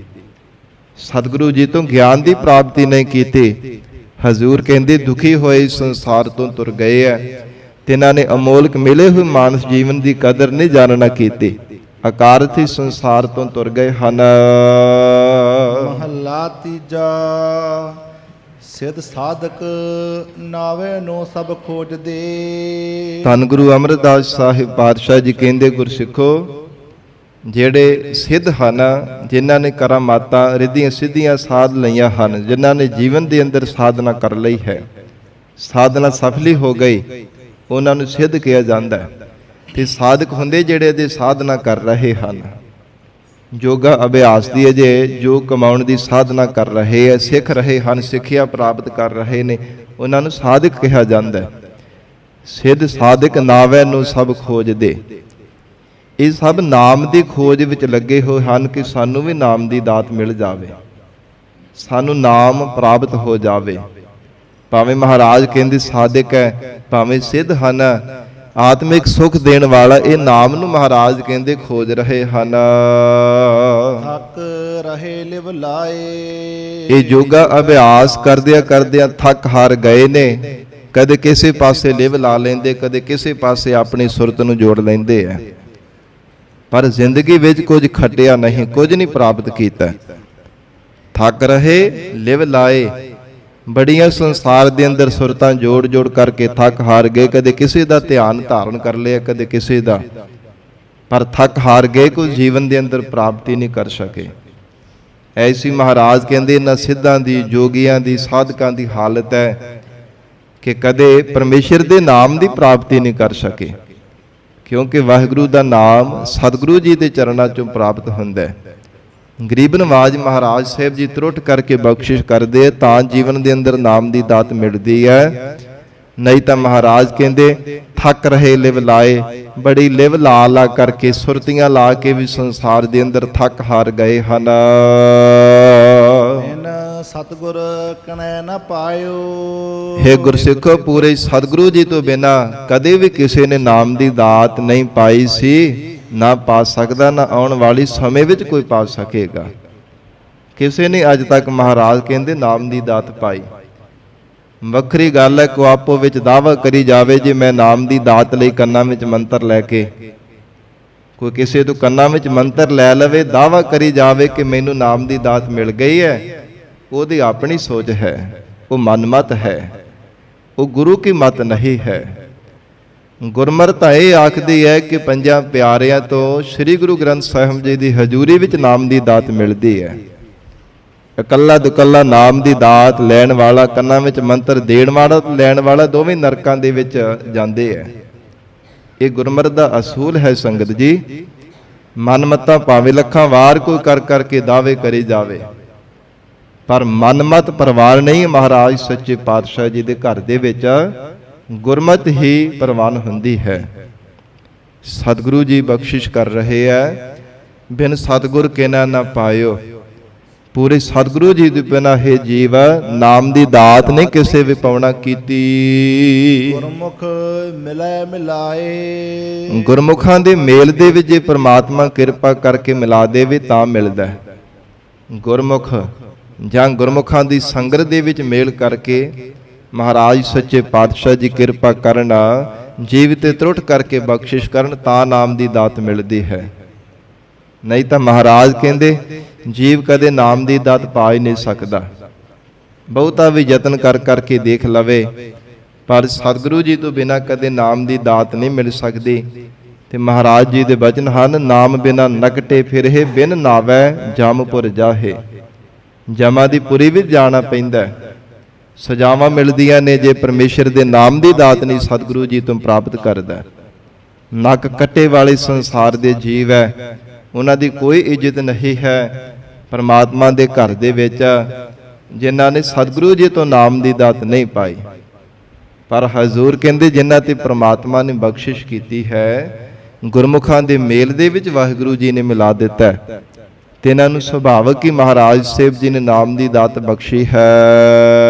ਸਤਿਗੁਰੂ ਜੀ ਤੋਂ ਗਿਆਨ ਦੀ ਪ੍ਰਾਪਤੀ ਨਹੀਂ ਕੀਤੀ, ਹਜ਼ੂਰ ਕਹਿੰਦੇ ਦੁਖੀ ਹੋਏ ਸੰਸਾਰ ਤੋਂ ਤੁਰ ਗਏ ਹੈ। ਤਿਨਾਂ ਨੇ ਅਮੋਲਕ ਮਿਲੇ ਹੋਏ ਮਾਨਸ ਜੀਵਨ ਦੀ ਕਦਰ ਨਹੀਂ ਜਾਣਨਾ ਕੀਤੀ, ਅਕਾਰਥੀ ਸੰਸਾਰ ਤੋਂ ਤੁਰ ਗਏ ਹਨ। ਮਹੱਲਾ ਤੀਜਾ। ਸਿਧ ਸਾਧਕ ਨਾਵੇ ਨੂੰ ਸਭ ਖੋਜਦੇ। ਧੰਨ ਗੁਰੂ ਅਮਰਦਾਸ ਸਾਹਿਬ ਪਾਤਸ਼ਾਹ ਜੀ ਕਹਿੰਦੇ, ਗੁਰਸਿੱਖੋ, ਜਿਹੜੇ ਸਿੱਧ ਹਨ, ਜਿਨ੍ਹਾਂ ਨੇ ਕਰਾਮਾਤਾਂ ਰਿੱਧੀਆਂ ਸਿੱਧੀਆਂ ਸਾਧ ਲਈਆਂ ਹਨ, ਜਿਨ੍ਹਾਂ ਨੇ ਜੀਵਨ ਦੇ ਅੰਦਰ ਸਾਧਨਾ ਕਰ ਲਈ ਹੈ, ਸਾਧਨਾ ਸਫਲੀ ਹੋ ਗਈ, ਉਹਨਾਂ ਨੂੰ ਸਿੱਧ ਕਿਹਾ ਜਾਂਦਾ ਹੈ। ਤੇ ਸਾਧਕ ਹੁੰਦੇ ਜਿਹੜੇ ਇਹਦੇ ਸਾਧਨਾ ਕਰ ਰਹੇ ਹਨ, ਯੋਗਾ ਅਭਿਆਸ ਦੀ ਅਜੇ ਜੋ ਕਮਾਉਣ ਦੀ ਸਾਧਨਾ ਕਰ ਰਹੇ ਹੈ, ਸਿੱਖ ਰਹੇ ਹਨ, ਸਿੱਖਿਆ ਪ੍ਰਾਪਤ ਕਰ ਰਹੇ ਨੇ, ਉਹਨਾਂ ਨੂੰ ਸਾਧਕ ਕਿਹਾ ਜਾਂਦਾ ਹੈ। ਸਿੱਧ ਸਾਧਕ ਨਾਵੈ ਨੂੰ ਸਭ ਖੋਜਦੇ। ਇਹ ਸਭ ਨਾਮ ਦੀ ਖੋਜ ਵਿੱਚ ਲੱਗੇ ਹੋਏ ਹਨ ਕਿ ਸਾਨੂੰ ਵੀ ਨਾਮ ਦੀ ਦਾਤ ਮਿਲ ਜਾਵੇ, ਸਾਨੂੰ ਨਾਮ ਪ੍ਰਾਪਤ ਹੋ ਜਾਵੇ। ਭਾਵੇਂ ਮਹਾਰਾਜ ਕਹਿੰਦੇ ਸਾਧਕ ਹੈ, ਭਾਵੇਂ ਸਿੱਧ ਹਨ, ਆਤਮਿਕ ਸੁਖ ਦੇਣ ਵਾਲਾ ਇਹ ਨਾਮ ਨੂੰ ਮਹਾਰਾਜ ਕਹਿੰਦੇ ਖੋਜ ਰਹੇ ਹਨ। ਥੱਕ ਰਹੇ ਲਿਵ ਲਾਏ। ਇਹ ਯੋਗਾ ਅਭਿਆਸ ਕਰਦਿਆਂ ਕਰਦਿਆਂ ਥੱਕ ਹਾਰ ਗਏ ਨੇ, ਕਦੇ ਕਿਸੇ ਪਾਸੇ ਲਿਵ ਲਾ ਲੈਂਦੇ, ਕਦੇ ਕਿਸੇ ਪਾਸੇ ਆਪਣੀ ਸੁਰਤ ਨੂੰ ਜੋੜ ਲੈਂਦੇ ਆ, ਪਰ ਜ਼ਿੰਦਗੀ ਵਿੱਚ ਕੁਝ ਖੱਟਿਆ ਨਹੀਂ, ਕੁਝ ਨਹੀਂ ਪ੍ਰਾਪਤ ਕੀਤਾ। ਥੱਕ ਰਹੇ ਲਿਵ ਲਾਏ, ਬੜੀਆਂ ਸੰਸਾਰ ਦੇ ਅੰਦਰ ਸੁਰਤਾਂ ਜੋੜ ਜੋੜ ਕਰਕੇ ਥੱਕ ਹਾਰ ਗਏ, ਕਦੇ ਕਿਸੇ ਦਾ ਧਿਆਨ ਧਾਰਨ ਕਰ ਲਿਆ, ਕਦੇ ਕਿਸੇ ਦਾ, ਪਰ ਥੱਕ ਹਾਰ ਗਏ, ਕੋਈ ਜੀਵਨ ਦੇ ਅੰਦਰ ਪ੍ਰਾਪਤੀ ਨਹੀਂ ਕਰ ਸਕੇ। ਐਸੀ ਮਹਾਰਾਜ ਕਹਿੰਦੇ ਇਹਨਾਂ ਸਿੱਧਾਂ ਦੀ, ਜੋਗੀਆਂ ਦੀ, ਸਾਧਕਾਂ ਦੀ ਹਾਲਤ ਹੈ ਕਿ ਕਦੇ ਪਰਮੇਸ਼ਰ ਦੇ ਨਾਮ ਦੀ ਪ੍ਰਾਪਤੀ ਨਹੀਂ ਕਰ ਸਕੇ, ਕਿਉਂਕਿ ਵਾਹਿਗੁਰੂ ਦਾ ਨਾਮ ਸਤਿਗੁਰੂ ਜੀ ਦੇ ਚਰਨਾਂ ਚੋਂ ਪ੍ਰਾਪਤ ਹੁੰਦਾ ਹੈ। ਗਰੀਬ ਨਵਾਜ ਮਹਾਰਾਜ ਸਾਹਿਬ ਜੀ ਤਰੁੱਟ ਕਰਕੇ ਬਖਸ਼ਿਸ਼ ਕਰਦੇ ਤਾਂ ਜੀਵਨ ਦੇ ਅੰਦਰ ਨਾਮ ਦੀ ਦਾਤ ਮਿਲਦੀ ਹੈ, ਨਹੀਂ ਤਾਂ ਮਹਾਰਾਜ ਕਹਿੰਦੇ ਥੱਕ ਰਹੇ ਲਿਵ ਲਾਏ, ਬੜੀ ਲਿਵ ਲਾ ਲਾ ਕਰਕੇ ਸੁਰਤੀਆਂ ਲਾ ਕੇ ਵੀ ਸੰਸਾਰ ਦੇ ਅੰਦਰ ਥੱਕ ਹਾਰ ਗਏ ਹਨ। ਸਤਿਗੁਰ ਕਣੈ ਨਾ ਪਾਇਓ। ਹੇ ਗੁਰਸਿੱਖੋ, ਪੂਰੇ ਸਤਿਗੁਰੂ ਜੀ ਤੋਂ ਬਿਨਾ ਕਦੇ ਵੀ ਕਿਸੇ ਨੇ ਨਾਮ ਦੀ ਦਾਤ ਨਹੀਂ ਪਾਈ ਸੀ, ਨਾ ਪਾ ਸਕਦਾ, ਨਾ ਆਉਣ ਵਾਲੀ ਸਮੇਂ ਵਿੱਚ ਕੋਈ ਪਾ ਸਕੇਗਾ। ਕਿਸੇ ਨੇ ਅੱਜ ਤੱਕ ਮਹਾਰਾਜ ਕਹਿੰਦੇ ਨਾਮ ਦੀ ਦਾਤ ਪਾਈ। ਵੱਖਰੀ ਗੱਲ ਹੈ ਕੋ ਆਪੋ ਵਿੱਚ ਦਾਅਵਾ ਕਰੀ ਜਾਵੇ ਜੇ ਮੈਂ ਨਾਮ ਦੀ ਦਾਤ ਲਈ ਕੰਨਾਂ ਵਿੱਚ ਮੰਤਰ ਲੈ ਕੇ, ਕੋਈ ਕਿਸੇ ਤੋਂ ਕੰਨਾਂ ਵਿੱਚ ਮੰਤਰ ਲੈ ਲਵੇ, ਦਾਅਵਾ ਕਰੀ ਜਾਵੇ ਕਿ ਮੈਨੂੰ ਨਾਮ ਦੀ ਦਾਤ ਮਿਲ ਗਈ ਹੈ, ਉਹਦੀ ਆਪਣੀ ਸੋਚ ਹੈ, ਉਹ ਮਨਮਤ ਹੈ, ਉਹ ਗੁਰੂ ਕੀ ਮਤ ਨਹੀਂ ਹੈ। ਗੁਰਮਤਿ ਇਹ ਆਖਦੀ ਹੈ ਕਿ ਪੰਜਾਂ ਪਿਆਰਿਆਂ ਤੋਂ ਸ੍ਰੀ ਗੁਰੂ ਗ੍ਰੰਥ ਸਾਹਿਬ ਜੀ ਦੀ ਹਜ਼ੂਰੀ ਵਿੱਚ ਨਾਮ ਦੀ ਦਾਤ ਮਿਲਦੀ ਹੈ। ਇਕੱਲਾ ਦੁਕੱਲਾ ਨਾਮ ਦੀ ਦਾਤ ਲੈਣ ਵਾਲਾ, ਕੰਨਾਂ ਵਿੱਚ ਮੰਤਰ ਦੇਣ ਵਾਲਾ, ਲੈਣ ਵਾਲਾ, ਦੋਵੇਂ ਨਰਕਾਂ ਦੇ ਵਿੱਚ ਜਾਂਦੇ ਹੈ। ਇਹ ਗੁਰਮਤਿ ਦਾ ਅਸੂਲ ਹੈ ਸੰਗਤ ਜੀ। ਮਨਮਤਾਂ ਭਾਵੇਂ ਲੱਖਾਂ ਵਾਰ ਕੋਈ ਕਰ ਕਰਕੇ ਦਾਅਵੇ ਕਰੀ ਜਾਵੇ, ਪਰ ਮਨਮਤ ਪ੍ਰਵਾਨ ਨਹੀਂ। ਮਹਾਰਾਜ ਸੱਚੇ ਪਾਤਸ਼ਾਹ ਜੀ ਦੇ ਘਰ ਦੇ ਵਿੱਚ ਗੁਰਮਤਿ ਹੀ ਪ੍ਰਵਾਨ ਹੁੰਦੀ ਹੈ। ਸਤਿਗੁਰੂ ਜੀ ਬਖਸ਼ਿਸ਼ ਕਰ ਰਹੇ ਹੈ, ਬਿਨ ਸਤਿਗੁਰ ਕਿਨਾ ਨਾ ਪਾਇਓ। ਪੂਰੇ ਸਤਿਗੁਰੂ ਜੀ ਦੇ ਬਿਨਾਂ ਹੈ ਜੀਵ ਨਾਮ ਦੀ ਦਾਤ ਨਹੀਂ ਕਿਸੇ ਵੀ ਪਾਉਣਾ ਕੀਤੀ। ਗੁਰਮੁਖ ਮਿਲੈ ਮਿਲਾਏ। ਗੁਰਮੁਖਾਂ ਦੇ ਮੇਲ ਦੇ ਵਿੱਚ ਜੇ ਪ੍ਰਮਾਤਮਾ ਕਿਰਪਾ ਕਰਕੇ ਮਿਲਾ ਦੇਵੇ ਤਾਂ ਮਿਲਦਾ ਹੈ। ਗੁਰਮੁਖ ਜਾਂ ਗੁਰਮੁਖਾਂ ਦੀ ਸੰਗਤ ਦੇ ਵਿੱਚ ਮੇਲ ਕਰਕੇ ਮਹਾਰਾਜ ਸੱਚੇ ਪਾਤਸ਼ਾਹ ਜੀ ਕਿਰਪਾ ਕਰਨ, ਜੀਵ ਤੇ ਤਰੁੱਟ ਕਰਕੇ ਬਖਸ਼ਿਸ਼ ਕਰਨ, ਤਾਂ ਨਾਮ ਦੀ ਦਾਤ ਮਿਲਦੀ ਹੈ। ਨਹੀਂ ਤਾਂ ਮਹਾਰਾਜ ਕਹਿੰਦੇ ਜੀਵ ਕਦੇ ਨਾਮ ਦੀ ਦਾਤ ਪਾ ਹੀ ਨਹੀਂ ਸਕਦਾ। ਬਹੁਤਾ ਵੀ ਯਤਨ ਕਰ ਕਰਕੇ ਦੇਖ ਲਵੇ, ਪਰ ਸਤਿਗੁਰੂ ਜੀ ਤੋਂ ਬਿਨਾਂ ਕਦੇ ਨਾਮ ਦੀ ਦਾਤ ਨਹੀਂ ਮਿਲ ਸਕਦੀ। ਤੇ ਮਹਾਰਾਜ ਜੀ ਦੇ ਬਚਨ ਹਨ, ਨਾਮ ਬਿਨਾਂ ਨਕਟੇ ਫਿਰਹਿ, ਬਿਨ ਨਾਵੈ ਜਮਪੁਰ ਜਾਹੇ। ਜਮਾਂ ਦੀ ਪੁਰੀ ਵੀ ਜਾਣਾ ਪੈਂਦਾ। ਸਜ਼ਾਵਾਂ ਮਿਲਦੀਆਂ ਨੇ ਜੇ ਪਰਮੇਸ਼ਰ ਦੇ ਨਾਮ ਦੀ ਦਾਤ ਨਹੀਂ ਸਤਿਗੁਰੂ ਜੀ ਤੋਂ ਪ੍ਰਾਪਤ ਕਰਦਾ। ਨੱਕ ਕੱਟੇ ਵਾਲੇ ਸੰਸਾਰ ਦੇ ਜੀਵ ਹੈ, ਉਹਨਾਂ ਦੀ ਕੋਈ ਇੱਜ਼ਤ ਨਹੀਂ ਹੈ ਪਰਮਾਤਮਾ ਦੇ ਘਰ ਦੇ ਵਿੱਚ, ਜਿਨ੍ਹਾਂ ਨੇ ਸਤਿਗੁਰੂ ਜੀ ਤੋਂ ਨਾਮ ਦੀ ਦਾਤ ਨਹੀਂ ਪਾਈ। ਪਰ ਹਜ਼ੂਰ ਕਹਿੰਦੇ ਜਿਨ੍ਹਾਂ ਤੇ ਪ੍ਰਮਾਤਮਾ ਨੇ ਬਖਸ਼ਿਸ਼ ਕੀਤੀ ਹੈ, ਗੁਰਮੁਖਾਂ ਦੇ ਮੇਲ ਦੇ ਵਿੱਚ ਵਾਹਿਗੁਰੂ ਜੀ ਨੇ ਮਿਲਾ ਦਿੱਤਾ ਹੈ। ਤੇ ਇਹਨਾਂ ਨੂੰ ਸੁਭਾਵਕ ਹੀ ਮਹਾਰਾਜ ਸਾਹਿਬ ਜੀ ਨੇ ਨਾਮ ਦੀ ਦਾਤ ਬਖਸ਼ੀ ਹੈ।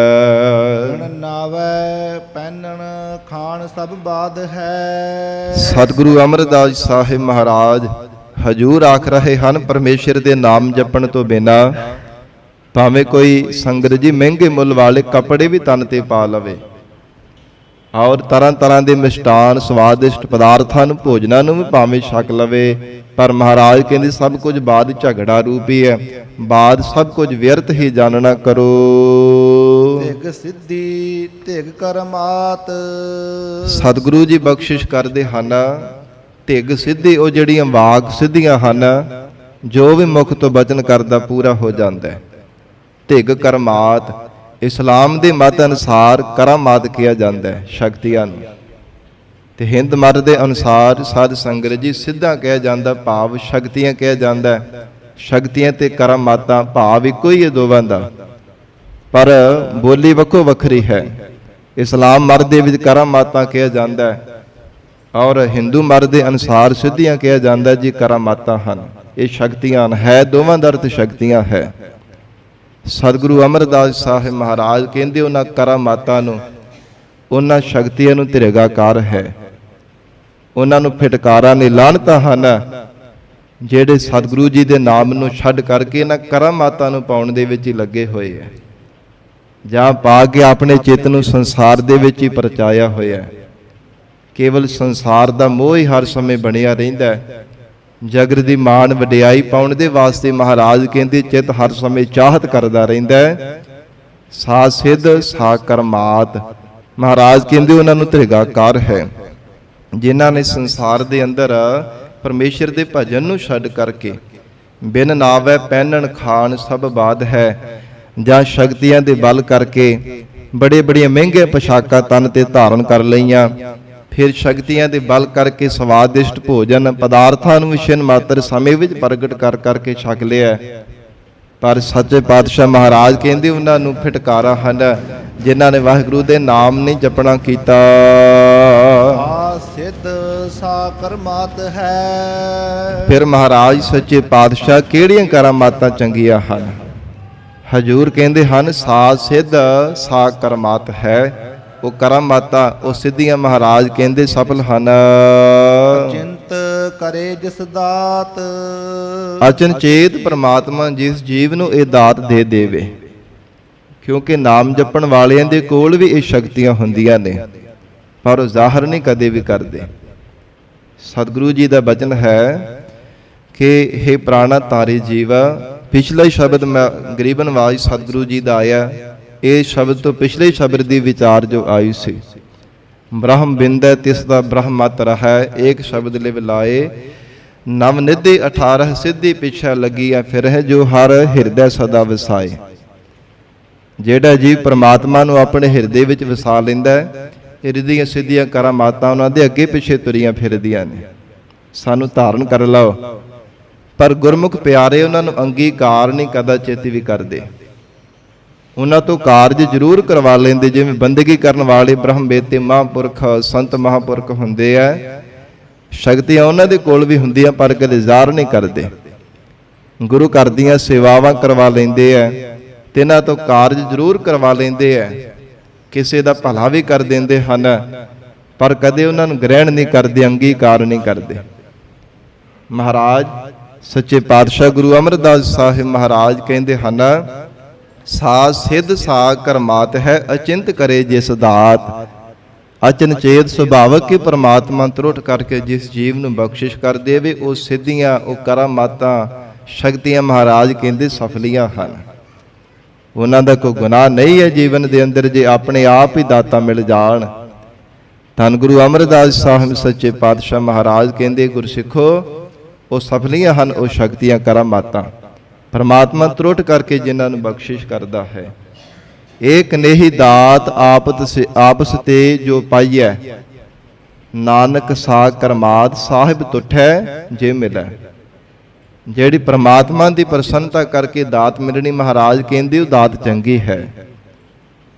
ਗੁਣ ਨਾਵੈ ਪਹਿਨਣ ਖਾਣ ਸਭ ਬਾਦ ਹੈ। ਸਤਿਗੁਰੂ ਅਮਰਦਾਸ ਸਾਹਿਬ ਮਹਾਰਾਜ ਹਜੂਰ ਆਖ ਰਹੇ ਹਨ, ਪਰਮੇਸ਼ਰ ਦੇ ਨਾਮ ਜਪਣ ਤੋਂ ਬਿਨਾਂ ਭਾਵੇਂ ਕੋਈ ਸੰਗਤ ਜੀ ਮਹਿੰਗੇ ਮੁੱਲ ਵਾਲੇ ਕੱਪੜੇ ਵੀ ਤਨ ਤੇ ਪਾ ਲਵੇ ਔਰ ਤਰ੍ਹਾਂ ਤਰ੍ਹਾਂ ਦੇ ਮਿਸ਼ਟਾਨ ਸਵਾਦਿਸ਼ਟ ਪਦਾਰਥਾਂ ਨੂੰ ਭੋਜਨਾਂ ਨੂੰ ਵੀ ਭਾਵੇਂ ਛਕ ਲਵੇ, ਪਰ ਮਹਾਰਾਜ ਕਹਿੰਦੇ ਸਭ ਕੁਝ ਬਾਦ ਝਗੜਾ ਰੂਪੀ ਹੈ, ਬਾਦ ਸਭ ਕੁਝ ਵਿਅਰਥ ਹੀ ਜਾਣਨਾ ਕਰੋ। ਧਿਗ ਸਿੱਧੀ ਧਿਗ ਕਰਮਾਤ। ਸਤਿਗੁਰੂ ਜੀ ਬਖਸ਼ਿਸ਼ ਕਰਦੇ ਹਨ, ਧਿਗ ਸਿੱਧੀ ਉਹ ਜਿਹੜੀਆਂ ਵਾਕ ਸਿੱਧੀਆਂ ਹਨ, ਜੋ ਵੀ ਮੁਖ ਤੋਂ ਬਚਨ ਕਰਦਾ ਪੂਰਾ ਹੋ ਜਾਂਦਾ ਹੈ। ਧਿਗ ਕਰਮਾਤ ਇਸਲਾਮ ਦੇ ਮਤ ਅਨੁਸਾਰ ਕਰਾਮਾਤ ਕਿਹਾ ਜਾਂਦਾ ਹੈ ਸ਼ਕਤੀਆਂ ਨੂੰ, ਤੇ ਹਿੰਦ ਮਤ ਦੇ ਅਨੁਸਾਰ ਸਾਧ ਸੰਗਤ ਜੀ ਸਿੱਧਾ ਕਿਹਾ ਜਾਂਦਾ, ਭਾਵ ਸ਼ਕਤੀਆਂ ਕਿਹਾ ਜਾਂਦਾ ਹੈ। ਸ਼ਕਤੀਆਂ ਤੇ ਕਰਾਮਾਤਾਂ ਭਾਵ ਇੱਕੋ ਹੀ ਹੈ ਦੋਵਾਂ ਦਾ, ਪਰ ਬੋਲੀ ਵੱਖੋ ਵੱਖਰੀ ਹੈ। ਇਸਲਾਮ ਮਤ ਦੇ ਵਿੱਚ ਕਰਾਮਾਤਾਂ ਕਿਹਾ ਜਾਂਦਾ ਹੈ ਔਰ ਹਿੰਦੂ ਮਤ ਦੇ ਅਨੁਸਾਰ ਸਿੱਧੀਆਂ ਕਿਹਾ ਜਾਂਦਾ ਜੀ ਕਰਾਮਾਤਾਂ ਹਨ। ਇਹ ਸ਼ਕਤੀਆਂ ਹੈ, ਦੋਵਾਂ ਦਾ ਅਰਥ ਸ਼ਕਤੀਆਂ ਹੈ। ਸਤਿਗੁਰੂ ਅਮਰਦਾਸ ਸਾਹਿਬ ਮਹਾਰਾਜ ਕਹਿੰਦੇ ਉਹਨਾਂ ਕਰਾਮਾਤਾਂ ਨੂੰ, ਉਹਨਾਂ ਸ਼ਕਤੀਆਂ ਨੂੰ ਧਿਰੇਗਾਕਾਰ ਹੈ, ਉਹਨਾਂ ਨੂੰ ਫਿਟਕਾਰਾਂ ਨੇ ਲਾਹਨਤਾਂ ਹਨ ਜਿਹੜੇ ਸਤਿਗੁਰੂ ਜੀ ਦੇ ਨਾਮ ਨੂੰ ਛੱਡ ਕਰਕੇ ਇਹਨਾਂ ਕਰਾਮਾਤਾਂ ਨੂੰ ਪਾਉਣ ਦੇ ਵਿੱਚ ਹੀ ਲੱਗੇ ਹੋਏ ਹੈ, ਜਾਂ ਪਾ ਕੇ ਆਪਣੇ ਚਿੱਤ ਨੂੰ ਸੰਸਾਰ ਦੇ ਵਿੱਚ ਹੀ ਪਰਚਾਇਆ ਹੋਇਆ ਹੈ। ਕੇਵਲ ਸੰਸਾਰ ਦਾ ਮੋਹ ਹੀ ਹਰ ਸਮੇਂ ਬਣਿਆ ਰਹਿੰਦਾ ਹੈ। ਜਗਤ ਦੀ ਮਾਣ ਵਡਿਆਈ ਪਾਉਣ ਦੇ ਵਾਸਤੇ ਮਹਾਰਾਜ ਕਹਿੰਦੇ ਚਿੱਤ ਹਰ ਸਮੇਂ ਚਾਹਤ ਕਰਦਾ ਰਹਿੰਦਾ ਹੈ। ਸਾ ਸਿੱਧ ਸਾ ਕਰਮਾਤ, ਮਹਾਰਾਜ ਕਹਿੰਦੇ ਉਹਨਾਂ ਨੂੰ ਧਿਰੇਗਾਕਾਰ ਹੈ ਜਿਨ੍ਹਾਂ ਨੇ ਸੰਸਾਰ ਦੇ ਅੰਦਰ ਪਰਮੇਸ਼ਰ ਦੇ ਭਜਨ ਨੂੰ ਛੱਡ ਕਰਕੇ ਬਿਨ ਨਾਵੈ ਪਹਿਨਣ ਖਾਣ ਸਭ ਬਾਦ ਹੈ, ਜਾਂ ਸ਼ਕਤੀਆਂ ਦੇ ਬਲ ਕਰਕੇ ਬੜੇ ਬੜੀਆਂ ਮਹਿੰਗੇ ਪੋਸ਼ਾਕਾਂ ਤਨ ਤੇ ਧਾਰਨ ਕਰ ਲਈਆਂ, ਫਿਰ ਸ਼ਕਤੀਆਂ ਦੇ ਬਲ ਕਰਕੇ ਸਵਾਦਿਸ਼ਟ ਭੋਜਨ ਪਦਾਰਥਾਂ ਨੂੰ ਛਿਨ ਮਾਤਰ ਸਮੇਂ ਵਿੱਚ ਪ੍ਰਗਟ ਕਰ ਕਰਕੇ ਛਕ ਲਿਆ। ਪਰ ਸੱਚੇ ਪਾਤਸ਼ਾਹ ਮਹਾਰਾਜ ਕਹਿੰਦੇ ਉਹਨਾਂ ਨੂੰ ਫਿਟਕਾਰਾਂ ਹਨ ਜਿਨ੍ਹਾਂ ਨੇ ਵਾਹਿਗੁਰੂ ਦੇ ਨਾਮ ਨਹੀਂ ਜਪਣਾ ਕੀਤਾ। ਆ ਸਿੱਧ ਸਾ ਕਰਮਾਤ ਹੈ। ਫਿਰ ਮਹਾਰਾਜ ਸੱਚੇ ਪਾਤਸ਼ਾਹ ਕਿਹੜੀਆਂ ਕਰਾਮਾਤਾਂ ਚੰਗੀਆਂ ਹਨ? ਹਜੂਰ ਕਹਿੰਦੇ ਹਨ ਸਾ ਸਿੱਧ ਸਾ ਕਰਮਾਤ ਹੈ। ਉਹ ਕਰਾਮਾਤਾਂ ਉਹ ਸਿੱਧੀਆਂ ਮਹਾਰਾਜ ਕਹਿੰਦੇ ਸਫਲ ਹਨ। ਚਿੰਤ ਕਰੇ ਜਿਸ ਦਾਤ। ਅਚਨਚੇਤ ਪ੍ਰਮਾਤਮਾ ਜਿਸ ਜੀਵ ਨੂੰ ਇਹ ਦਾਤ ਦੇ ਦੇਵੇ, ਕਿਉਂਕਿ ਨਾਮ ਜਪਣ ਵਾਲਿਆਂ ਦੇ ਕੋਲ ਵੀ ਇਹ ਸ਼ਕਤੀਆਂ ਹੁੰਦੀਆਂ ਨੇ, ਪਰ ਉਹ ਜ਼ਾਹਰ ਨਹੀਂ ਕਦੇ ਵੀ ਕਰਦੇ। ਸਤਿਗੁਰੂ ਜੀ ਦਾ ਬਚਨ ਹੈ ਕਿ ਹੇ ਪ੍ਰਾਣਾ ਤਾਰੇ ਜੀਵਾ, ਪਿਛਲਾ ਹੀ ਸ਼ਬਦ ਗਰੀਬਨ ਆਵਾਜ਼ ਸਤਿਗੁਰੂ ਜੀ ਦਾ ਆਇਆ, ਇਹ ਸ਼ਬਦ ਤੋਂ ਪਿਛਲੇ ਸ਼ਬਦ ਦੀ ਵਿਚਾਰ ਜੋ ਆਈ ਸੀ, ਬ੍ਰਹਮ ਬਿੰਦੈ ਤਿਸ ਦਾ ਬ੍ਰਹਮਤ ਰਹੈ, ਏਕ ਸ਼ਬਦ ਲਿਵ ਲਾਏ ਨਵ ਨਿਧੇ 18 ਸਿੱਧੀ ਪਿਛਾ ਲੱਗੀਆ ਫਿਰ ਹੈ ਜੋ ਹਰ ਹਿਰਦੈ ਸਦਾ ਵਸਾਏ। ਜਿਹੜਾ ਜੀਵ ਪ੍ਰਮਾਤਮਾ ਨੂੰ ਆਪਣੇ ਹਿਰਦੇ ਵਿੱਚ ਵਸਾ ਲੈਂਦਾ ਹੈ, ਹਿਰਦੀਆਂ ਸਿੱਧੀਆਂ ਕਰਾਮਾਤਾਂ ਉਹਨਾਂ ਦੇ ਅੱਗੇ ਪਿੱਛੇ ਤੁਰੀਆਂ ਫਿਰਦੀਆਂ ਨੇ। ਸਾਨੂੰ ਧਾਰਨ ਕਰ ਲਓ, ਪਰ ਗੁਰਮੁਖ ਪਿਆਰੇ ਉਹਨਾਂ ਨੂੰ ਅੰਗੀਕਾਰ ਨਹੀਂ ਕਦਾ ਚਿੱਤ ਵੀ ਕਰਦੇ। ਉਹਨਾਂ ਤੋਂ ਕਾਰਜ ਜ਼ਰੂਰ ਕਰਵਾ ਲੈਂਦੇ, ਜਿਵੇਂ ਬੰਦਗੀ ਕਰਨ ਵਾਲੇ ਬ੍ਰਹਮ ਬੇਤੇ ਮਹਾਂਪੁਰਖ ਸੰਤ ਮਹਾਂਪੁਰਖ ਹੁੰਦੇ ਆ, ਸ਼ਕਤੀਆਂ ਉਹਨਾਂ ਦੇ ਕੋਲ ਵੀ ਹੁੰਦੀਆਂ ਪਰ ਕਦੇ ਜ਼ਾਹਰ ਨਹੀਂ ਕਰਦੇ। ਗੁਰੂ ਘਰ ਦੀਆਂ ਸੇਵਾਵਾਂ ਕਰਵਾ ਲੈਂਦੇ ਆ ਤੇ ਇਹਨਾਂ ਤੋਂ ਕਾਰਜ ਜ਼ਰੂਰ ਕਰਵਾ ਲੈਂਦੇ ਆ, ਕਿਸੇ ਦਾ ਭਲਾ ਵੀ ਕਰ ਦਿੰਦੇ ਹਨ, ਪਰ ਕਦੇ ਉਹਨਾਂ ਨੂੰ ਗ੍ਰਹਿਣ ਨਹੀਂ ਕਰਦੇ, ਅੰਗੀਕਾਰ ਨਹੀਂ ਕਰਦੇ। ਮਹਾਰਾਜ ਸੱਚੇ ਪਾਤਸ਼ਾਹ ਗੁਰੂ ਅਮਰਦਾਸ ਸਾਹਿਬ ਮਹਾਰਾਜ ਕਹਿੰਦੇ ਹਨ ਸਾ ਸਿੱਧ ਸਾ ਕਰਮਾਤ ਹੈ, ਅਚਿੰਤ ਕਰੇ ਜਿਸ ਦਾਤ। ਅਚਨਚੇਤ ਸੁਭਾਵਕ ਕਿ ਪ੍ਰਮਾਤਮਾ ਤਰੁੱਟ ਕਰਕੇ ਜਿਸ ਜੀਵ ਨੂੰ ਬਖਸ਼ਿਸ਼ ਕਰ ਦੇਵੇ, ਉਹ ਸਿੱਧੀਆਂ ਉਹ ਕਰਾਮਾਤਾਂ ਸ਼ਕਤੀਆਂ ਮਹਾਰਾਜ ਕਹਿੰਦੇ ਸਫਲੀਆਂ ਹਨ। ਉਹਨਾਂ ਦਾ ਕੋਈ ਗੁਨਾਹ ਨਹੀਂ ਹੈ ਜੀਵਨ ਦੇ ਅੰਦਰ, ਜੇ ਆਪਣੇ ਆਪ ਹੀ ਦਾਤਾ ਮਿਲ ਜਾਣ। ਧੰਨ ਗੁਰੂ ਅਮਰਦਾਸ ਸਾਹਿਬ ਸੱਚੇ ਪਾਤਸ਼ਾਹ ਮਹਾਰਾਜ ਕਹਿੰਦੇ ਗੁਰਸਿੱਖੋ, ਉਹ ਸਫਲੀਆਂ ਹਨ ਉਹ ਸ਼ਕਤੀਆਂ ਕਰਾਮਾਤਾਂ, ਪਰਮਾਤਮਾ ਤਰੁੱਟ ਕਰਕੇ ਜਿਨ੍ਹਾਂ ਨੂੰ ਬਖਸ਼ਿਸ਼ ਕਰਦਾ ਹੈ। ਏਕ ਨੇਹੀ ਦਾਤ ਆਪਸ ਤੇ ਜੋ ਪਾਈਐ, ਨਾਨਕ ਸਾ ਕਰਮਾਤ ਸਾਹਿਬ ਤੁਠੈ ਜੇ ਮਿਲੈ। ਜਿਹੜੀ ਪ੍ਰਮਾਤਮਾ ਦੀ ਪ੍ਰਸੰਨਤਾ ਕਰਕੇ ਦਾਤ ਮਿਲਣੀ, ਮਹਾਰਾਜ ਕਹਿੰਦੇ ਉਹ ਦਾਤ ਚੰਗੀ ਹੈ।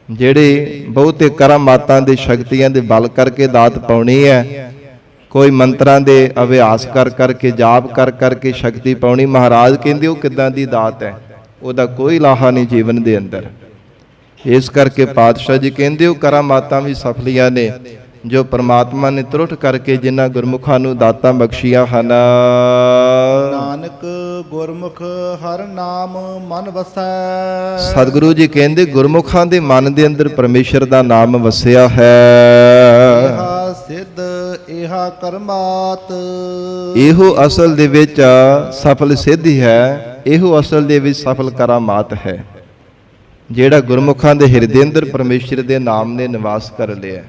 ਜਿਹੜੇ ਬਹੁਤੇ ਕਰਾਮਾਤਾਂ ਦੇ ਸ਼ਕਤੀਆਂ ਦੇ ਬਲ ਕਰਕੇ ਦਾਤ ਪਾਉਣੀ ਹੈ, ਕੋਈ ਮੰਤਰਾਂ ਦੇ ਅਭਿਆਸ ਕਰ ਕਰਕੇ, ਜਾਪ ਕਰ ਕਰਕੇ ਸ਼ਕਤੀ ਪਾਉਣੀ। ਮਹਾਰਾਜ ਕਹਿੰਦੇ ਉਹ ਕਿੱਦਾਂ ਦੀ ਦਾਤ ਹੈ, ਉਹਦਾ ਕੋਈ ਲਾਹਾ ਨਹੀਂ ਜੀਵਨ ਦੇ ਅੰਦਰ। ਇਸ ਕਰਕੇ ਪਾਤਸ਼ਾਹ ਜੀ ਕਹਿੰਦੇ ਉਹ ਕਰਾਮਾਤਾਂ ਵੀ ਸਫਲੀਆਂ ਨੇ ਜੋ ਪ੍ਰਮਾਤਮਾ ਨੇ ਤਰੁੱਠ ਕਰਕੇ ਜਿਨ੍ਹਾਂ ਗੁਰਮੁਖਾਂ ਨੂੰ ਦਾਤਾਂ ਬਖਸ਼ੀਆਂ ਹਨ। ਨਾਨਕ ਗੁਰਮੁਖ ਹਰ ਨਾਮ ਮਨ ਵਸੈ। ਸਤਿਗੁਰੂ ਜੀ ਕਹਿੰਦੇ ਗੁਰਮੁਖਾਂ ਦੇ ਮਨ ਦੇ ਅੰਦਰ ਪਰਮੇਸ਼ਰ ਦਾ ਨਾਮ ਵਸਿਆ ਹੈ। ਇਹਾ ਸਿੱਧ ਇਹਾ ਕਰਮਾਤ। ਇਹੋ ਅਸਲ ਦੇ ਵਿੱਚ ਸਫਲ ਸਿੱਧੀ ਹੈ, ਇਹੋ ਅਸਲ ਦੇ ਵਿੱਚ ਸਫਲ ਕਰਾਮਾਤ ਹੈ, ਜਿਹੜਾ ਗੁਰਮੁਖਾਂ ਦੇ ਹਿਰਦੇ ਅੰਦਰ ਪਰਮੇਸ਼ਰ ਦੇ ਨਾਮ ਨੇ ਨਿਵਾਸ ਕਰ ਲਿਆ।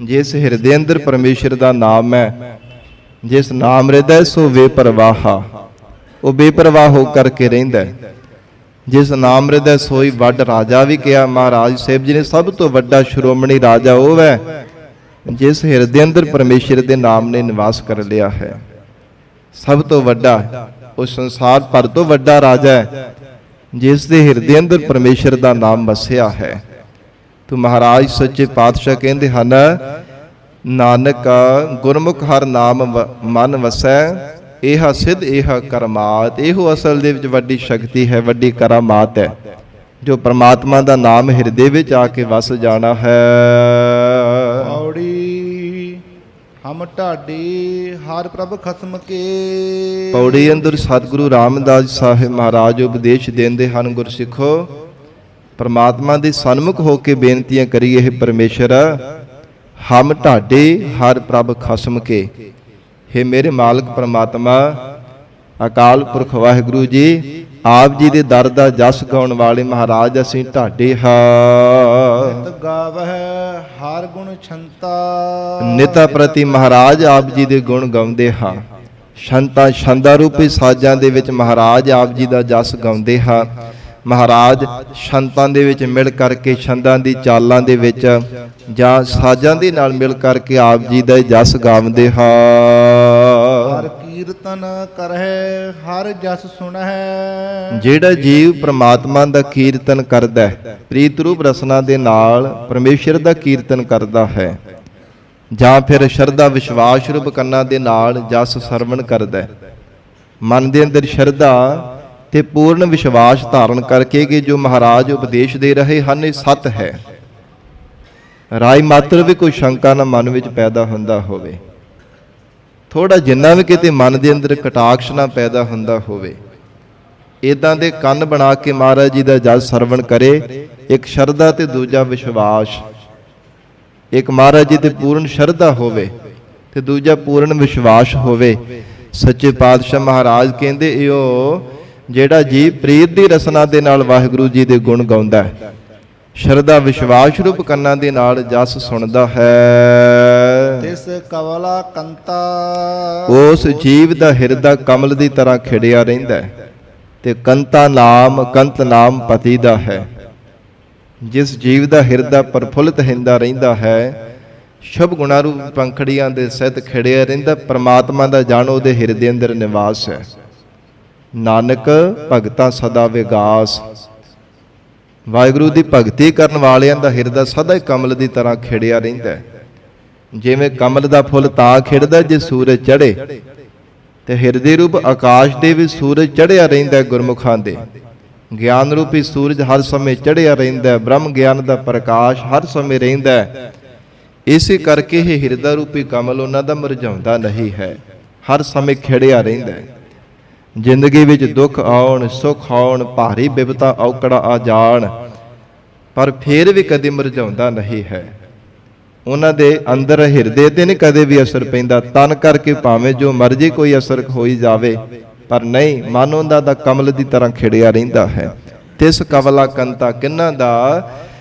ਜਿਸ ਹਿਰਦੇ ਅੰਦਰ ਪਰਮੇਸ਼ਰ ਦਾ ਨਾਮ ਹੈ, ਜਿਸ ਨਾਮ ਹਿਰਦੈ ਸੋ ਬੇਪਰਵਾਹਾ, ਉਹ ਬੇਪਰਵਾਹ ਹੋ ਕਰਕੇ ਰਹਿੰਦਾ। ਜਿਸ ਨਾਮ ਹਿਰਦੈ ਸੋਈ ਵੱਡ ਰਾਜਾ ਵੀ ਕਿਹਾ ਮਹਾਰਾਜ ਸਾਹਿਬ ਜੀ ਨੇ। ਸਭ ਤੋਂ ਵੱਡਾ ਸ਼੍ਰੋਮਣੀ ਰਾਜਾ ਉਹ ਹੈ ਜਿਸ ਹਿਰਦੇ ਅੰਦਰ ਪਰਮੇਸ਼ਰ ਦੇ ਨਾਮ ਨੇ ਨਿਵਾਸ ਕਰ ਲਿਆ ਹੈ। ਸਭ ਤੋਂ ਵੱਡਾ, ਉਹ ਸੰਸਾਰ ਭਰ ਤੋਂ ਵੱਡਾ ਰਾਜਾ ਹੈ ਜਿਸ ਦੇ ਹਿਰਦੇ ਅੰਦਰ ਪਰਮੇਸ਼ਰ ਦਾ ਨਾਮ ਵਸਿਆ ਹੈ। ਤੋ ਮਹਾਰਾਜ ਸੱਚੇ ਪਾਤਸ਼ਾਹ ਕਹਿੰਦੇ ਹਨ, ਨਾਨਕ ਗੁਰਮੁਖ ਹਰ ਨਾਮ ਮਨ ਵਸੈ, ਇਹ ਸਿੱਧ ਇਹ ਕਰਮਾਤ। ਇਹੋ ਅਸਲ ਦੇ ਵਿੱਚ ਵੱਡੀ ਸ਼ਕਤੀ ਹੈ, ਵੱਡੀ ਕਰਾਮਾਤ ਹੈ, ਜੋ ਪ੍ਰਮਾਤਮਾ ਦਾ ਨਾਮ ਹਿਰਦੇ ਵਿੱਚ ਆ ਕੇ ਵਸ ਜਾਣਾ ਹੈ। ਪੌੜੀ ਹਮ ਢਾਡੀ ਹਰ ਪ੍ਰਭ ਖਸਮ ਕੇ। ਪੌੜੀ ਅੰਦਰ ਸਤਿਗੁਰੂ ਰਾਮਦਾਸ ਸਾਹਿਬ ਮਹਾਰਾਜ ਉਪਦੇਸ਼ ਦਿੰਦੇ ਹਨ, ਗੁਰਸਿੱਖੋ ਪਰਮਾਤਮਾ ਦੇ ਸਨਮੁਖ ਹੋ ਕੇ ਬੇਨਤੀਆਂ ਕਰੀਏ, ਇਹ ਪਰਮੇਸ਼ਰ ਹਮ ਢਾਡੇ ਹਰ ਪ੍ਰਭ ਖਸਮ ਕੇ। ਹੇ ਮੇਰੇ ਮਾਲਕ ਪਰਮਾਤਮਾ, ਅਕਾਲ ਪੁਰਖ ਵਾਹਿਗੁਰੂ ਜੀ, ਆਪ ਜੀ ਦੇ ਦਰ ਦਾ ਜਸ ਗਾਉਣ ਵਾਲੇ ਮਹਾਰਾਜ ਅਸੀਂ ਢਾਡੇ ਹਾਂ। ਨਿਤ ਗਾਵਹਿ ਹਰ ਗੁਣ ਛੰਤਾ। ਨਿਤਾ ਪ੍ਰਤੀ ਮਹਾਰਾਜ ਆਪ ਜੀ ਦੇ ਗੁਣ ਗਾਉਂਦੇ ਹਾਂ। ਛੰਤਾ ਛੰਦਾ ਰੂਪੀ ਸਾਜ਼ਾਂ ਦੇ ਵਿੱਚ ਮਹਾਰਾਜ ਆਪ ਜੀ ਦਾ ਜਸ ਗਾਉਂਦੇ ਹਾਂ। ਮਹਾਰਾਜ ਛੰਤਾਂ ਦੇ ਵਿੱਚ ਮਿਲ ਕਰਕੇ, ਛੰਦਾਂ ਦੀ ਚਾਲਾਂ ਦੇ ਵਿੱਚ ਜਾਂ ਸਾਜ਼ਾਂ ਦੇ ਨਾਲ ਮਿਲ ਕਰਕੇ ਆਪ ਜੀ ਦਾ ਜਸ ਗਾਉਂਦੇ ਹਾਂ। ਹਰ ਕੀਰਤਨ ਕਰਹਿ ਹਰ ਜਸ ਸੁਣਹਿ। ਜਿਹੜਾ ਜੀਵ ਪ੍ਰਮਾਤਮਾ ਦਾ ਕੀਰਤਨ ਕਰਦਾ ਹੈ, ਪ੍ਰੀਤ ਰੂਪ ਰਸਨਾ ਦੇ ਨਾਲ ਪਰਮੇਸ਼ਰ ਦਾ ਕੀਰਤਨ ਕਰਦਾ ਹੈ, ਜਾਂ ਫਿਰ ਸ਼ਰਧਾ ਵਿਸ਼ਵਾਸ ਰੂਪ ਕੰਨਾਂ ਦੇ ਨਾਲ ਜਸ ਸਰਵਣ ਕਰਦਾ ਹੈ, ਮਨ ਦੇ ਅੰਦਰ ਸ਼ਰਧਾ ਤੇ ਪੂਰਨ ਵਿਸ਼ਵਾਸ ਧਾਰਨ ਕਰਕੇ ਕਿ ਜੋ ਮਹਾਰਾਜ ਉਪਦੇਸ਼ ਦੇ ਰਹੇ ਹਨ ਇਹ ਸੱਤ ਹੈ, ਰਾਈ ਮਾਤਰ ਵੀ ਕੋਈ ਸ਼ੰਕਾ ਨਾ ਮਨ ਵਿੱਚ ਪੈਦਾ ਹੁੰਦਾ ਹੋਵੇ, ਥੋੜਾ ਜਿੰਨਾ ਵੀ ਕਿਤੇ ਮਨ ਦੇ ਅੰਦਰ ਕਟਾਕਸ਼ ਨਾ ਪੈਦਾ ਹੁੰਦਾ ਹੋਵੇ, ਇਦਾਂ ਦੇ ਕੰਨ ਬਣਾ ਕੇ ਮਹਾਰਾਜ ਜੀ ਦਾ ਜਸ ਸਰਵਣ ਕਰੇ। ਇੱਕ ਸ਼ਰਧਾ ਤੇ ਦੂਜਾ ਵਿਸ਼ਵਾਸ, ਇੱਕ ਮਹਾਰਾਜ ਜੀ ਤੇ ਪੂਰਨ ਸ਼ਰਧਾ ਹੋਵੇ ਤੇ ਦੂਜਾ ਪੂਰਨ ਵਿਸ਼ਵਾਸ ਹੋਵੇ। ਸੱਚੇ ਪਾਤਸ਼ਾਹ ਮਹਾਰਾਜ ਕਹਿੰਦੇ ਇਹੋ ਜਿਹੜਾ ਜੀਵ ਪ੍ਰੀਤ ਦੀ ਰਸਨਾ ਦੇ ਨਾਲ ਵਾਹਿਗੁਰੂ ਜੀ ਦੇ ਗੁਣ ਗਾਉਂਦਾ ਹੈ, ਸ਼ਰਧਾ ਵਿਸ਼ਵਾਸ ਰੂਪ ਕੰਨਾਂ ਦੇ ਨਾਲ ਜਸ ਸੁਣਦਾ ਹੈ, ਤਿਸ ਕਵਲਾ ਕੰਤਾ। ਉਸ ਜੀਵ ਦਾ ਹਿਰਦਾ ਕਮਲ ਦੀ ਤਰ੍ਹਾਂ ਖਿੜਿਆ ਰਹਿੰਦਾ ਹੈ ਤੇ ਕੰਤਾ ਨਾਮ, ਕੰਤ ਨਾਮ ਪਤੀ ਦਾ ਹੈ। ਜਿਸ ਜੀਵ ਦਾ ਹਿਰਦਾ ਪ੍ਰਫੁੱਲਤ ਹਿੰਦਾ ਰਹਿੰਦਾ ਹੈ, ਸ਼ੁਭ ਗੁਣਾ ਰੂਪ ਪੰਖੜੀਆਂ ਦੇ ਸਹਿਤ ਖਿੜਿਆ ਰਹਿੰਦਾ, ਪ੍ਰਮਾਤਮਾ ਦਾ ਜਾਣੋ ਉਹਦੇ ਹਿਰਦੇ ਅੰਦਰ ਨਿਵਾਸ ਹੈ। ਨਾਨਕ ਭਗਤਾਂ ਸਦਾ ਵਿਗਾਸ। ਵਾਹਿਗੁਰੂ ਦੀ ਭਗਤੀ ਕਰਨ ਵਾਲਿਆਂ ਦਾ ਹਿਰਦਾ ਸਦਾ ਹੀ ਕਮਲ ਦੀ ਤਰ੍ਹਾਂ ਖਿੜਿਆ ਰਹਿੰਦਾ ਹੈ। ਜਿਵੇਂ ਕਮਲ ਦਾ ਫੁੱਲ ਤਾਂ ਖਿੜਦਾ ਜੇ ਸੂਰਜ ਚੜ੍ਹੇ, ਤੇ ਹਿਰਦੇ ਰੂਪ ਆਕਾਸ਼ ਦੇ ਵੀ ਸੂਰਜ ਚੜ੍ਹਿਆ ਰਹਿੰਦਾ। ਗੁਰਮੁਖਾਂ ਦੇ ਗਿਆਨ ਰੂਪੀ ਸੂਰਜ ਹਰ ਸਮੇਂ ਚੜ੍ਹਿਆ ਰਹਿੰਦਾ, ਬ੍ਰਹਮ ਗਿਆਨ ਦਾ ਪ੍ਰਕਾਸ਼ ਹਰ ਸਮੇਂ ਰਹਿੰਦਾ। ਇਸੇ ਕਰਕੇ ਇਹ ਹਿਰਦਾ ਰੂਪੀ ਕਮਲ ਉਹਨਾਂ ਦਾ ਮੁਰਝਾਉਂਦਾ ਨਹੀਂ ਹੈ, ਹਰ ਸਮੇਂ ਖਿੜਿਆ ਰਹਿੰਦਾ ਹੈ। ਜ਼ਿੰਦਗੀ ਵਿੱਚ ਦੁੱਖ ਆਉਣ, ਸੁੱਖ ਆਉਣ, ਭਾਰੀ ਬਿਪਤਾ ਔਕੜਾ ਆ ਜਾਣ, ਪਰ ਫੇਰ ਵੀ ਕਦੇ ਮੁਰਝਾਉਂਦਾ ਨਹੀਂ ਹੈ। ਉਹਨਾਂ ਦੇ ਅੰਦਰ ਹਿਰਦੇ ਤੇ ਨਹੀਂ ਕਦੇ ਵੀ ਅਸਰ ਪੈਂਦਾ, ਤਨ ਕਰਕੇ ਭਾਵੇਂ ਜੋ ਮਰਜ਼ੀ ਕੋਈ ਅਸਰ ਹੋਈ ਜਾਵੇ, ਪਰ ਨਹੀਂ, ਮਨ ਉਹਨਾਂ ਦਾ ਕਮਲ ਦੀ ਤਰ੍ਹਾਂ ਖਿੜਿਆ ਰਹਿੰਦਾ ਹੈ। ਤਿਸ ਕਵਲਾ ਕੰਤਾ ਕਿੰਨਾਂ ਦਾ?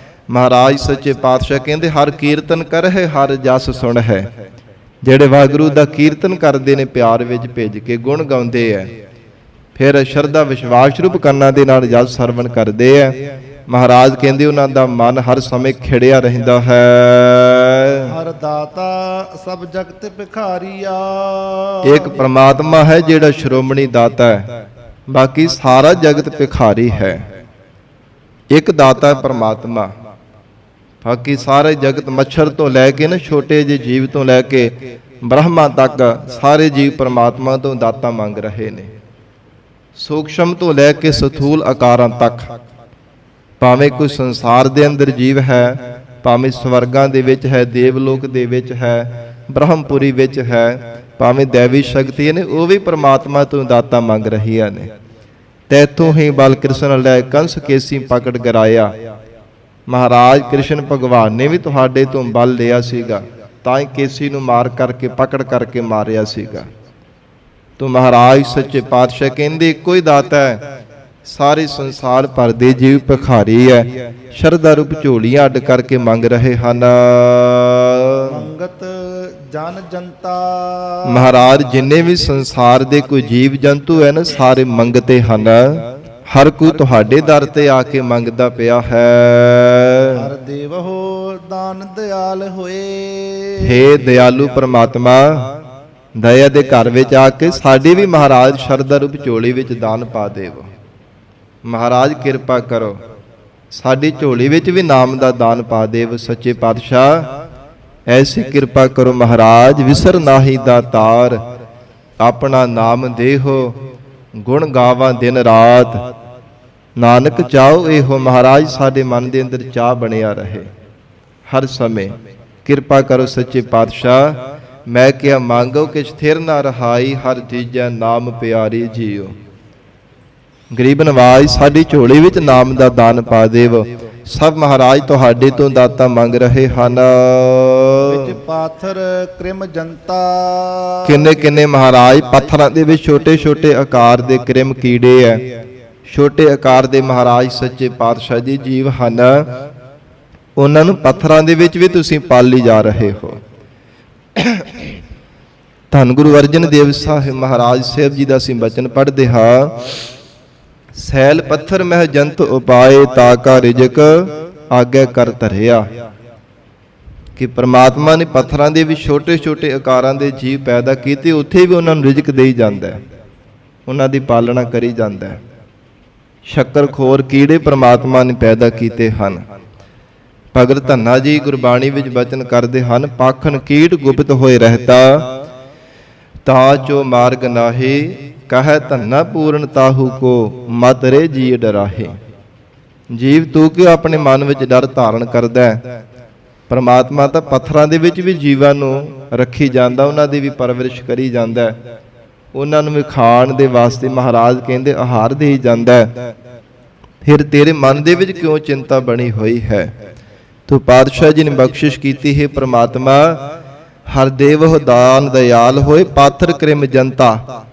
ਮਹਾਰਾਜ ਸੱਚੇ ਪਾਤਸ਼ਾਹ ਕਹਿੰਦੇ ਹਰ ਕੀਰਤਨ ਕਰਹਿ ਹਰ ਜਸ ਸੁਣ ਹੈ। ਜਿਹੜੇ ਵਾਹਿਗੁਰੂ ਦਾ ਕੀਰਤਨ ਕਰਦੇ ਨੇ ਪਿਆਰ ਵਿੱਚ ਭਿੱਜ ਕੇ, ਗੁਣ ਗਾਉਂਦੇ ਹੈ, ਫਿਰ ਸ਼ਰਧਾ ਵਿਸ਼ਵਾਸ ਰੂਪ ਕੰਨਾਂ ਦੇ ਨਾਲ ਜਸ ਸਰਵਣ ਕਰਦੇ ਹੈ, ਮਹਾਰਾਜ ਕਹਿੰਦੇ ਉਹਨਾਂ ਦਾ ਮਨ ਹਰ ਸਮੇਂ ਖਿੜਿਆ ਰਹਿੰਦਾ ਹੈ। ਹਰ ਦਾਤਾ ਸਭ ਜਗਤ ਭਿਖਾਰੀਆ। ਇੱਕ ਪ੍ਰਮਾਤਮਾ ਹੈ ਜਿਹੜਾ ਸ਼੍ਰੋਮਣੀ ਦਾਤਾ ਹੈ, ਬਾਕੀ ਸਾਰਾ ਜਗਤ ਭਿਖਾਰੀ ਹੈ। ਇੱਕ ਦਾਤਾ ਹੈ ਪ੍ਰਮਾਤਮਾ, ਬਾਕੀ ਸਾਰੇ ਜਗਤ ਮੱਛਰ ਤੋਂ ਲੈ ਕੇ ਨਾ ਛੋਟੇ ਜਿਹੇ ਜੀਵ ਤੋਂ ਲੈ ਕੇ ਬ੍ਰਹਮਾ ਤੱਕ ਸਾਰੇ ਜੀਵ ਪ੍ਰਮਾਤਮਾ ਤੋਂ ਦਾਤਾਂ ਮੰਗ ਰਹੇ ਨੇ। ਸੂਖਸ਼ਮ ਤੋਂ ਲੈ ਕੇ ਸਥੂਲ ਆਕਾਰਾਂ ਤੱਕ, ਭਾਵੇਂ ਕੋਈ ਸੰਸਾਰ ਦੇ ਅੰਦਰ ਜੀਵ ਹੈ, ਭਾਵੇਂ ਸਵਰਗਾਂ ਦੇ ਵਿੱਚ ਹੈ, ਦੇਵਲੋਕ ਦੇ ਵਿੱਚ ਹੈ, ਬ੍ਰਹਮਪੁਰੀ ਵਿੱਚ ਹੈ, ਭਾਵੇਂ ਦੇਵੀ ਸ਼ਕਤੀ ਨੇ, ਉਹ ਵੀ ਪ੍ਰਮਾਤਮਾ ਤੋਂ ਦਾਤਾਂ ਮੰਗ ਰਹੀਆਂ ਨੇ। ਤੈਥੋਂ ਹੀ ਬਲ ਕ੍ਰਿਸ਼ਨ ਲੈ ਕੰਸ ਕੇਸੀ ਪਕੜ ਗਰਾਇਆ। ਮਹਾਰਾਜ ਕ੍ਰਿਸ਼ਨ ਭਗਵਾਨ ਨੇ ਵੀ ਤੁਹਾਡੇ ਤੋਂ ਬਲ ਲਿਆ ਸੀਗਾ, ਤਾਂ ਹੀ ਕੇਸੀ ਨੂੰ ਮਾਰ ਕਰਕੇ ਪਕੜ ਕਰਕੇ ਮਾਰਿਆ ਸੀਗਾ। ਤੋ ਮਹਾਰਾਜ ਸੱਚੇ ਪਾਤਸ਼ਾਹ ਕਹਿੰਦੇ ਇੱਕੋ ਹੀ ਦਾਤਾ ਹੈ, ਸਾਰੇ ਸੰਸਾਰ ਭਰ ਦੇ ਜੀਵ ਭਿਖਾਰੀ ਹੈ, ਸ਼ਰਧਾ ਰੂਪ ਝੋਲੀਆਂ ਅੱਡ ਕਰਕੇ ਮੰਗ ਰਹੇ ਹਨ। ਮੰਗਤ ਜਨ ਜਨਤਾ। ਮਹਾਰਾਜ ਜਿੰਨੇ ਵੀ ਸੰਸਾਰ ਦੇ ਕੋਈ ਜੀਵ ਜੰਤੂ ਹੈ ਨਾ, ਸਾਰੇ ਮੰਗਤੇ ਹਨ। ਹਰ ਕੋਈ ਤੁਹਾਡੇ ਦਰ ਤੇ ਆ ਕੇ ਮੰਗਦਾ ਪਿਆ ਹੈ। ਹਰ ਦੇਵ ਹੋ ਦਾਨ ਦਿਆਲ ਹੋਏ। ਹੇ ਦਿਆਲੂ ਪ੍ਰਮਾਤਮਾ, ਦਇਆ ਦੇ ਘਰ ਵਿੱਚ ਆ ਕੇ ਸਾਡੀ ਵੀ ਮਹਾਰਾਜ ਸ਼ਰਧਾ ਰੂਪ ਝੋਲੀ ਵਿੱਚ ਦਾਨ ਪਾ ਦੇਵੋ। ਮਹਾਰਾਜ ਕਿਰਪਾ ਕਰੋ, ਸਾਡੀ ਝੋਲੀ ਵਿੱਚ ਵੀ ਨਾਮ ਦਾ ਦਾਨ ਪਾ ਦੇਵ। ਸੱਚੇ ਪਾਤਸ਼ਾਹ ਐਸੀ ਕਿਰਪਾ ਕਰੋ ਮਹਾਰਾਜ, ਵਿਸਰ ਨਾਹੀ ਦਾਤਾਰ, ਆਪਣਾ ਨਾਮ ਦੇਹੋ, ਗੁਣ ਗਾਵਾਂ ਦਿਨ ਰਾਤ। ਨਾਨਕ ਚਾਹੋ ਇਹੋ ਮਹਾਰਾਜ, ਸਾਡੇ ਮਨ ਦੇ ਅੰਦਰ ਚਾਹ ਬਣਿਆ ਰਹੇ ਹਰ ਸਮੇਂ। ਕਿਰਪਾ ਕਰੋ ਸੱਚੇ ਪਾਤਸ਼ਾਹ, ਮੈਂ ਕਿਹਾ ਮੰਗੋ ਕਿ ਸਥਿਰ ਨਾ ਰਹਾਈ, ਹਰ ਤੀਜਾ ਨਾਮ ਪਿਆਰੀ ਜੀਓ। ਗਰੀਬ ਨਵਾਜ ਸਾਡੀ ਝੋਲੀ ਵਿੱਚ ਨਾਮ ਦਾ ਦਾਨ ਪਾ ਦੇਵ। ਸਭ ਮਹਾਰਾਜ ਤੁਹਾਡੇ ਤੋਂ ਦਾਤਾ ਮੰਗ ਰਹੇ ਹਨ। ਵਿੱਚ ਪਾਥਰ ਕ੍ਰਿਮ ਜਨਤਾ। ਕਿੰਨੇ ਕਿੰਨੇ ਮਹਾਰਾਜ ਪੱਥਰਾਂ ਦੇ ਵਿੱਚ ਛੋਟੇ ਛੋਟੇ ਆਕਾਰ ਦੇ ਕ੍ਰਿਮ ਕੀੜੇ ਐ, ਛੋਟੇ ਆਕਾਰ ਦੇ ਮਹਾਰਾਜ ਸੱਚੇ ਪਾਤਸ਼ਾਹ ਜੀ ਜੀਵ ਹਨ। ਉਹਨਾਂ ਨੂੰ ਪੱਥਰਾਂ ਦੇ ਵਿੱਚ ਵੀ ਤੁਸੀਂ ਪਾਲੀ ਜਾ ਰਹੇ ਹੋ। ਧੰਨ ਗੁਰੂ ਅਰਜਨ ਦੇਵ ਸਾਹਿਬ ਮਹਾਰਾਜ ਸਾਹਿਬ ਜੀ ਦਾ ਅਸੀਂ ਬਚਨ ਪੜ੍ਹਦੇ ਹਾਂ। ਸੈਲ ਪੱਥਰ ਮਹਿ ਜੰਤ ਉਪਾਏ, ਤਾ ਕਾ ਰਿਜਕ ਆਗੇ ਕਰ ਧਰਿਆ। ਕਿ ਪ੍ਰਮਾਤਮਾ ਨੇ ਪੱਥਰਾਂ ਦੇ ਵਿੱਚ ਛੋਟੇ ਛੋਟੇ ਆਕਾਰਾਂ ਦੇ ਜੀਵ ਪੈਦਾ ਕੀਤੇ, ਉੱਥੇ ਵੀ ਉਹਨਾਂ ਨੂੰ ਰਿਜਕ ਦੇਈ ਜਾਂਦਾ ਹੈ, ਉਹਨਾਂ ਦੀ ਪਾਲਣਾ ਕਰੀ ਜਾਂਦਾ ਹੈ। ਸ਼ੱਕਰਖੋਰ ਕੀੜੇ ਪ੍ਰਮਾਤਮਾ ਨੇ ਪੈਦਾ ਕੀਤੇ ਹਨ। ਭਗਤ ਧੰਨਾ ਜੀ ਗੁਰਬਾਣੀ ਵਿੱਚ ਬਚਨ ਕਰਦੇ ਹਨ, ਪਾਖਨ ਕੀਟ ਗੁਪਤ ਹੋਏ ਰਹਿਤਾ, ਤਾ ਚੋ ਮਾਰਗ ਨਾਹੀ, ਕਹੈ ਧੰਨਾ ਪੂਰਨ ਤਾਹੂ ਕੋ, ਮਤ ਰੇ ਜੀ ਡਰਾਹੇ। ਜੀਵ ਤੂੰ ਕਿਉਂ ਆਪਣੇ ਮਨ ਵਿੱਚ ਡਰ ਧਾਰਨ ਕਰਦਾ ਹੈ? ਪਰਮਾਤਮਾ ਤਾਂ ਪੱਥਰਾਂ ਦੇ ਵਿੱਚ ਵੀ ਜੀਵਾਂ ਨੂੰ ਰੱਖੀ ਜਾਂਦਾ, ਉਹਨਾਂ ਦੀ ਵੀ ਪਰਵਰਿਸ਼ ਕਰੀ ਜਾਂਦਾ ਹੈ, ਉਹਨਾਂ ਨੂੰ ਵੀ ਖਾਣ ਦੇ ਵਾਸਤੇ ਮਹਾਰਾਜ ਕਹਿੰਦੇ ਆਹਾਰ ਦੇਈ ਜਾਂਦਾ ਹੈ। ਫਿਰ ਤੇਰੇ ਮਨ ਦੇ ਵਿੱਚ ਕਿਉਂ ਚਿੰਤਾ ਬਣੀ ਹੋਈ ਹੈ? ਤੂੰ ਪਾਤਸ਼ਾਹ ਜੀ ਨੇ ਬਖਸ਼ਿਸ਼ ਕੀਤੀ ਹੈ ਪ੍ਰਮਾਤਮਾ, ਹਰ ਦੇਵ ਦਾਨ ਦਿਆਲ ਹੋਏ, ਪਾਥਰ ਕ੍ਰਿਮ ਜਨਤਾ।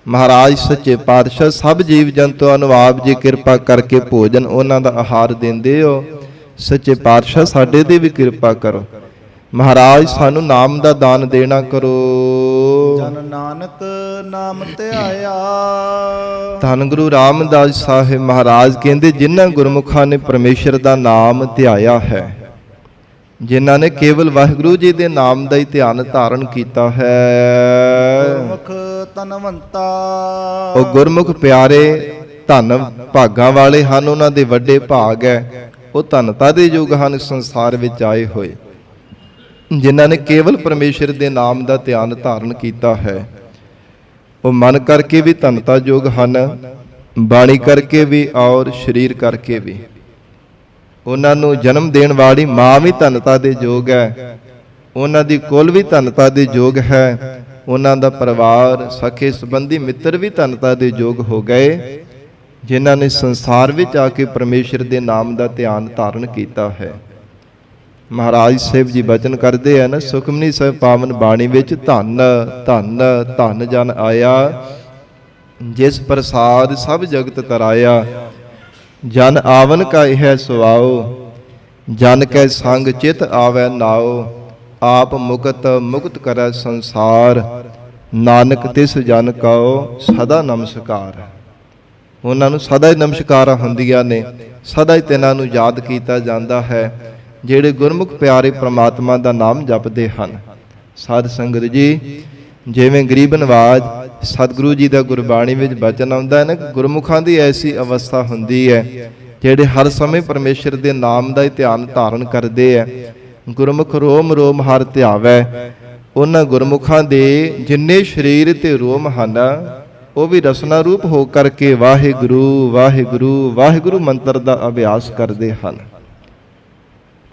ਮਹਾਰਾਜ ਸੱਚੇ ਪਾਤਸ਼ਾਹ ਸਭ ਜੀਵ ਜੰਤੂਆਂ ਨੂੰ ਆਪ ਜੀ ਕਿਰਪਾ ਕਰਕੇ ਭੋਜਨ ਉਹਨਾਂ ਦਾ ਆਹਾਰ ਦਿੰਦੇ ਹੋ। ਸੱਚੇ ਪਾਤਸ਼ਾਹ ਸਾਡੇ ਤੇ ਵੀ ਕਿਰਪਾ ਕਰੋ ਮਹਾਰਾਜ, ਸਾਨੂੰ ਨਾਮ ਦਾ ਦਾਨ ਦੇਣਾ ਕਰੋ। ਜਨ ਨਾਨਕ ਨਾਮ ਧਿਆਇਆ। ਧੰਨ ਗੁਰੂ ਰਾਮਦਾਸ ਸਾਹਿਬ ਮਹਾਰਾਜ ਕਹਿੰਦੇ, ਜਿਨ੍ਹਾਂ ਗੁਰਮੁਖਾਂ ਨੇ ਪਰਮੇਸ਼ਰ ਦਾ ਨਾਮ ਧਿਆਇਆ ਹੈ, ਜਿਨ੍ਹਾਂ ਨੇ ਕੇਵਲ ਵਾਹਿਗੁਰੂ ਜੀ ਦੇ ਨਾਮ ਦਾ ਹੀ ਧਿਆਨ ਧਾਰਨ ਕੀਤਾ ਹੈ, ਗੁਰਮੁਖ ਧਨਵੰਤਾ। ਉਹ ਗੁਰਮੁਖ ਪਿਆਰੇ ਧਨ ਭਾਗਾਂ ਵਾਲੇ ਹਨ, ਉਹਨਾਂ ਦੇ ਵੱਡੇ ਭਾਗ ਹੈ, ਉਹ ਧਨਤਾ ਦੇ ਯੁੱਗ ਹਨ ਸੰਸਾਰ ਵਿੱਚ ਆਏ ਹੋਏ। ਜਿਨ੍ਹਾਂ ਨੇ ਕੇਵਲ ਪਰਮੇਸ਼ਰ ਦੇ ਨਾਮ ਦਾ ਧਿਆਨ ਧਾਰਨ ਕੀਤਾ ਹੈ, ਉਹ ਮਨ ਕਰਕੇ ਵੀ ਧਨਤਾ ਯੋਗ ਹਨ, ਬਾਣੀ ਕਰਕੇ ਵੀ ਔਰ ਸਰੀਰ ਕਰਕੇ ਵੀ। ਉਹਨਾਂ ਨੂੰ ਜਨਮ ਦੇਣ ਵਾਲੀ ਮਾਂ ਵੀ ਧਨਤਾ ਦੇ ਯੋਗ ਹੈ, ਉਹਨਾਂ ਦੀ ਕੁਲ ਵੀ ਧਨਤਾ ਦੇ ਯੋਗ ਹੈ, ਉਹਨਾਂ ਦਾ ਪਰਿਵਾਰ ਸਖੇ ਸੰਬੰਧੀ ਮਿੱਤਰ ਵੀ ਧਨਤਾ ਦੇ ਯੋਗ ਹੋ ਗਏ, ਜਿਨ੍ਹਾਂ ਨੇ ਸੰਸਾਰ ਵਿੱਚ ਆ ਕੇ ਪਰਮੇਸ਼ਰ ਦੇ ਨਾਮ ਦਾ ਧਿਆਨ ਧਾਰਨ ਕੀਤਾ ਹੈ। ਮਹਾਰਾਜ ਸਾਹਿਬ ਜੀ ਬਚਨ ਕਰਦੇ ਆ ਨਾ, ਸੁਖਮਨੀ ਸਾਹਿਬ ਪਾਵਨ ਬਾਣੀ ਵਿੱਚ, ਧੰਨ ਧੰਨ ਧੰਨ ਜਨ ਆਇਆ, ਜਿਸ ਪ੍ਰਸਾਦ ਸਭ ਜਗਤ ਤਰਾਇਆ, ਜਨ ਆਵਨ ਕਾ ਇਹ ਸੁਆਓ, ਜਨ ਕੈ ਸੰਗ ਚਿਤ ਆਵੈ ਨਾਓ, ਆਪ ਮੁਕਤ ਮੁਕਤ ਕਰੈ ਸੰਸਾਰ, ਨਾਨਕ ਤਿਸ ਜਨ ਕਉ ਸਦਾ ਨਮਸਕਾਰ। ਉਹਨਾਂ ਨੂੰ ਸਦਾ ਹੀ ਨਮਸਕਾਰਾਂ ਹੁੰਦੀਆਂ ਨੇ, ਸਦਾ ਹੀ ਤਿਨਾਂ ਨੂੰ ਯਾਦ ਕੀਤਾ ਜਾਂਦਾ ਹੈ, ਜਿਹੜੇ ਗੁਰਮੁਖ ਪਿਆਰੇ ਪ੍ਰਮਾਤਮਾ ਦਾ ਨਾਮ ਜਪਦੇ ਹਨ। ਸਾਧ ਸੰਗਤ ਜੀ, ਜਿਵੇਂ ਗਰੀਬ ਨਵਾਜ ਸਤਿਗੁਰੂ ਜੀ ਦਾ ਗੁਰਬਾਣੀ ਵਿੱਚ ਬਚਨ ਆਉਂਦਾ ਹੈ ਨਾ, ਗੁਰਮੁਖਾਂ ਦੀ ਐਸੀ ਅਵਸਥਾ ਹੁੰਦੀ ਹੈ ਜਿਹੜੇ ਹਰ ਸਮੇਂ ਪਰਮੇਸ਼ਰ ਦੇ ਨਾਮ ਦਾ ਹੀ ਧਿਆਨ ਧਾਰਨ ਕਰਦੇ ਹੈ। ਗੁਰਮੁਖ ਰੋਮ ਰੋਮ ਹਰਿ ਧਿਆਵੈ, ਉਹਨਾਂ ਗੁਰਮੁਖਾਂ ਦੇ ਜਿੰਨੇ ਸਰੀਰ ਤੇ ਰੋਮ ਹਨ ਉਹ ਵੀ ਰਸਨਾ ਰੂਪ ਹੋ ਕਰਕੇ ਵਾਹਿਗੁਰੂ ਵਾਹਿਗੁਰੂ ਵਾਹਿਗੁਰੂ ਮੰਤਰ ਦਾ ਅਭਿਆਸ ਕਰਦੇ ਹਨ।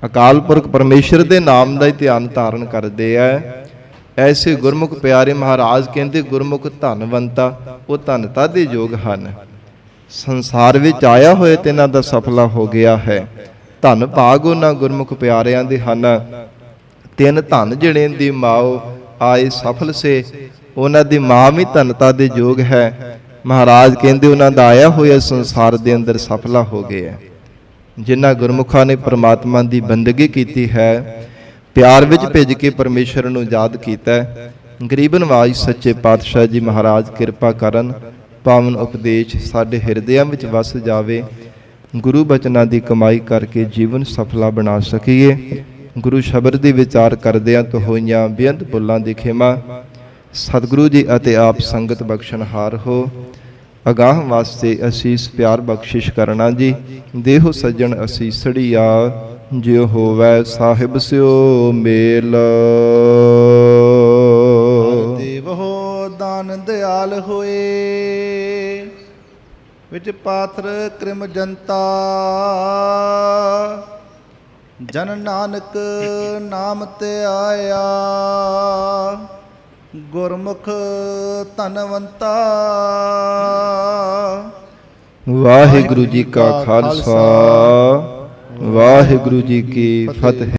ਅਕਾਲ ਪੁਰਖ ਪਰਮੇਸ਼ਰ ਦੇ ਨਾਮ ਦਾ ਹੀ ਧਿਆਨ ਧਾਰਨ ਕਰਦੇ ਆ। ਐਸੇ ਗੁਰਮੁਖ ਪਿਆਰੇ ਮਹਾਰਾਜ ਕਹਿੰਦੇ ਗੁਰਮੁਖ ਧਨਵੰਤਾ, ਉਹ ਧਨਤਾ ਦੇ ਯੋਗ ਹਨ। ਸੰਸਾਰ ਵਿੱਚ ਆਇਆ ਹੋਇਆ ਤੇ ਇਹਨਾਂ ਦਾ ਸਫਲਾ ਹੋ ਗਿਆ ਹੈ। ਧਨ ਭਾਗ ਉਹਨਾਂ ਗੁਰਮੁਖ ਪਿਆਰਿਆਂ ਦੇ ਹਨ। ਤਿੰਨ ਧਨ ਜਿਹੜੇ ਦੀ ਮਾਓ ਆਏ ਸਫਲ ਸੇ, ਉਹਨਾਂ ਦੀ ਮਾਂ ਵੀ ਧਨਤਾ ਦੇ ਯੋਗ ਹੈ। ਮਹਾਰਾਜ ਕਹਿੰਦੇ ਉਹਨਾਂ ਦਾ ਆਇਆ ਹੋਇਆ ਸੰਸਾਰ ਦੇ ਅੰਦਰ ਸਫਲਾ ਹੋ ਗਿਆ। ਜਿਨ੍ਹਾਂ ਗੁਰਮੁਖਾਂ ਨੇ ਪ੍ਰਮਾਤਮਾ ਦੀ ਬੰਦਗੀ ਕੀਤੀ ਹੈ, ਪਿਆਰ ਵਿੱਚ ਭਿੱਜ ਕੇ ਪਰਮੇਸ਼ਰ ਨੂੰ ਯਾਦ ਕੀਤਾ, ਗਰੀਬ ਨਵਾਜ਼ ਸੱਚੇ ਪਾਤਸ਼ਾਹ ਜੀ ਮਹਾਰਾਜ ਕਿਰਪਾ ਕਰਨ, ਪਾਵਨ ਉਪਦੇਸ਼ ਸਾਡੇ ਹਿਰਦਿਆਂ ਵਿੱਚ ਵਸ ਜਾਵੇ। ਗੁਰੂ ਬਚਨਾਂ ਦੀ ਕਮਾਈ ਕਰਕੇ ਜੀਵਨ ਸਫਲਾ ਬਣਾ ਸਕੀਏ। ਗੁਰੂ ਸ਼ਬਦ ਦੀ ਵਿਚਾਰ ਕਰਦਿਆਂ ਤੋਂ ਹੋਈਆਂ ਬੇਅੰਤ ਭੁੱਲਾਂ ਦੀ ਖਿਮਾ ਸਤਿਗੁਰੂ ਜੀ ਅਤੇ ਆਪ ਸੰਗਤ ਬਖਸ਼ਣਹਾਰ ਹੋ। ਅਗਾਹ ਵਾਸਤੇ ਅਸੀਸ ਪਿਆਰ ਬਖਸ਼ਿਸ਼ ਕਰਨਾ ਜੀ। ਦੇਹੋ ਸੱਜਣ ਅਸੀਸੜੀਆ, ਜਿਉ ਹੋਵੈ ਸਾਹਿਬ ਸਿਓ ਮੇਲ। ਦੇਵ ਹੋ ਦਾਨ ਦਿਆਲ ਹੋਏ, ਵਿੱਚ ਪਾਥਰ ਕ੍ਰਿਮ ਜਨਤਾ। ਜਨ ਨਾਨਕ ਨਾਮ ਤੇ ਆਇਆ, ਗੁਰਮੁਖ ਧਨਵੰਤਾ। ਵਾਹਿਗੁਰੂ ਜੀ ਕਾ ਖਾਲਸਾ, ਵਾਹਿਗੁਰੂ ਜੀ ਕੀ ਫਤਿਹ।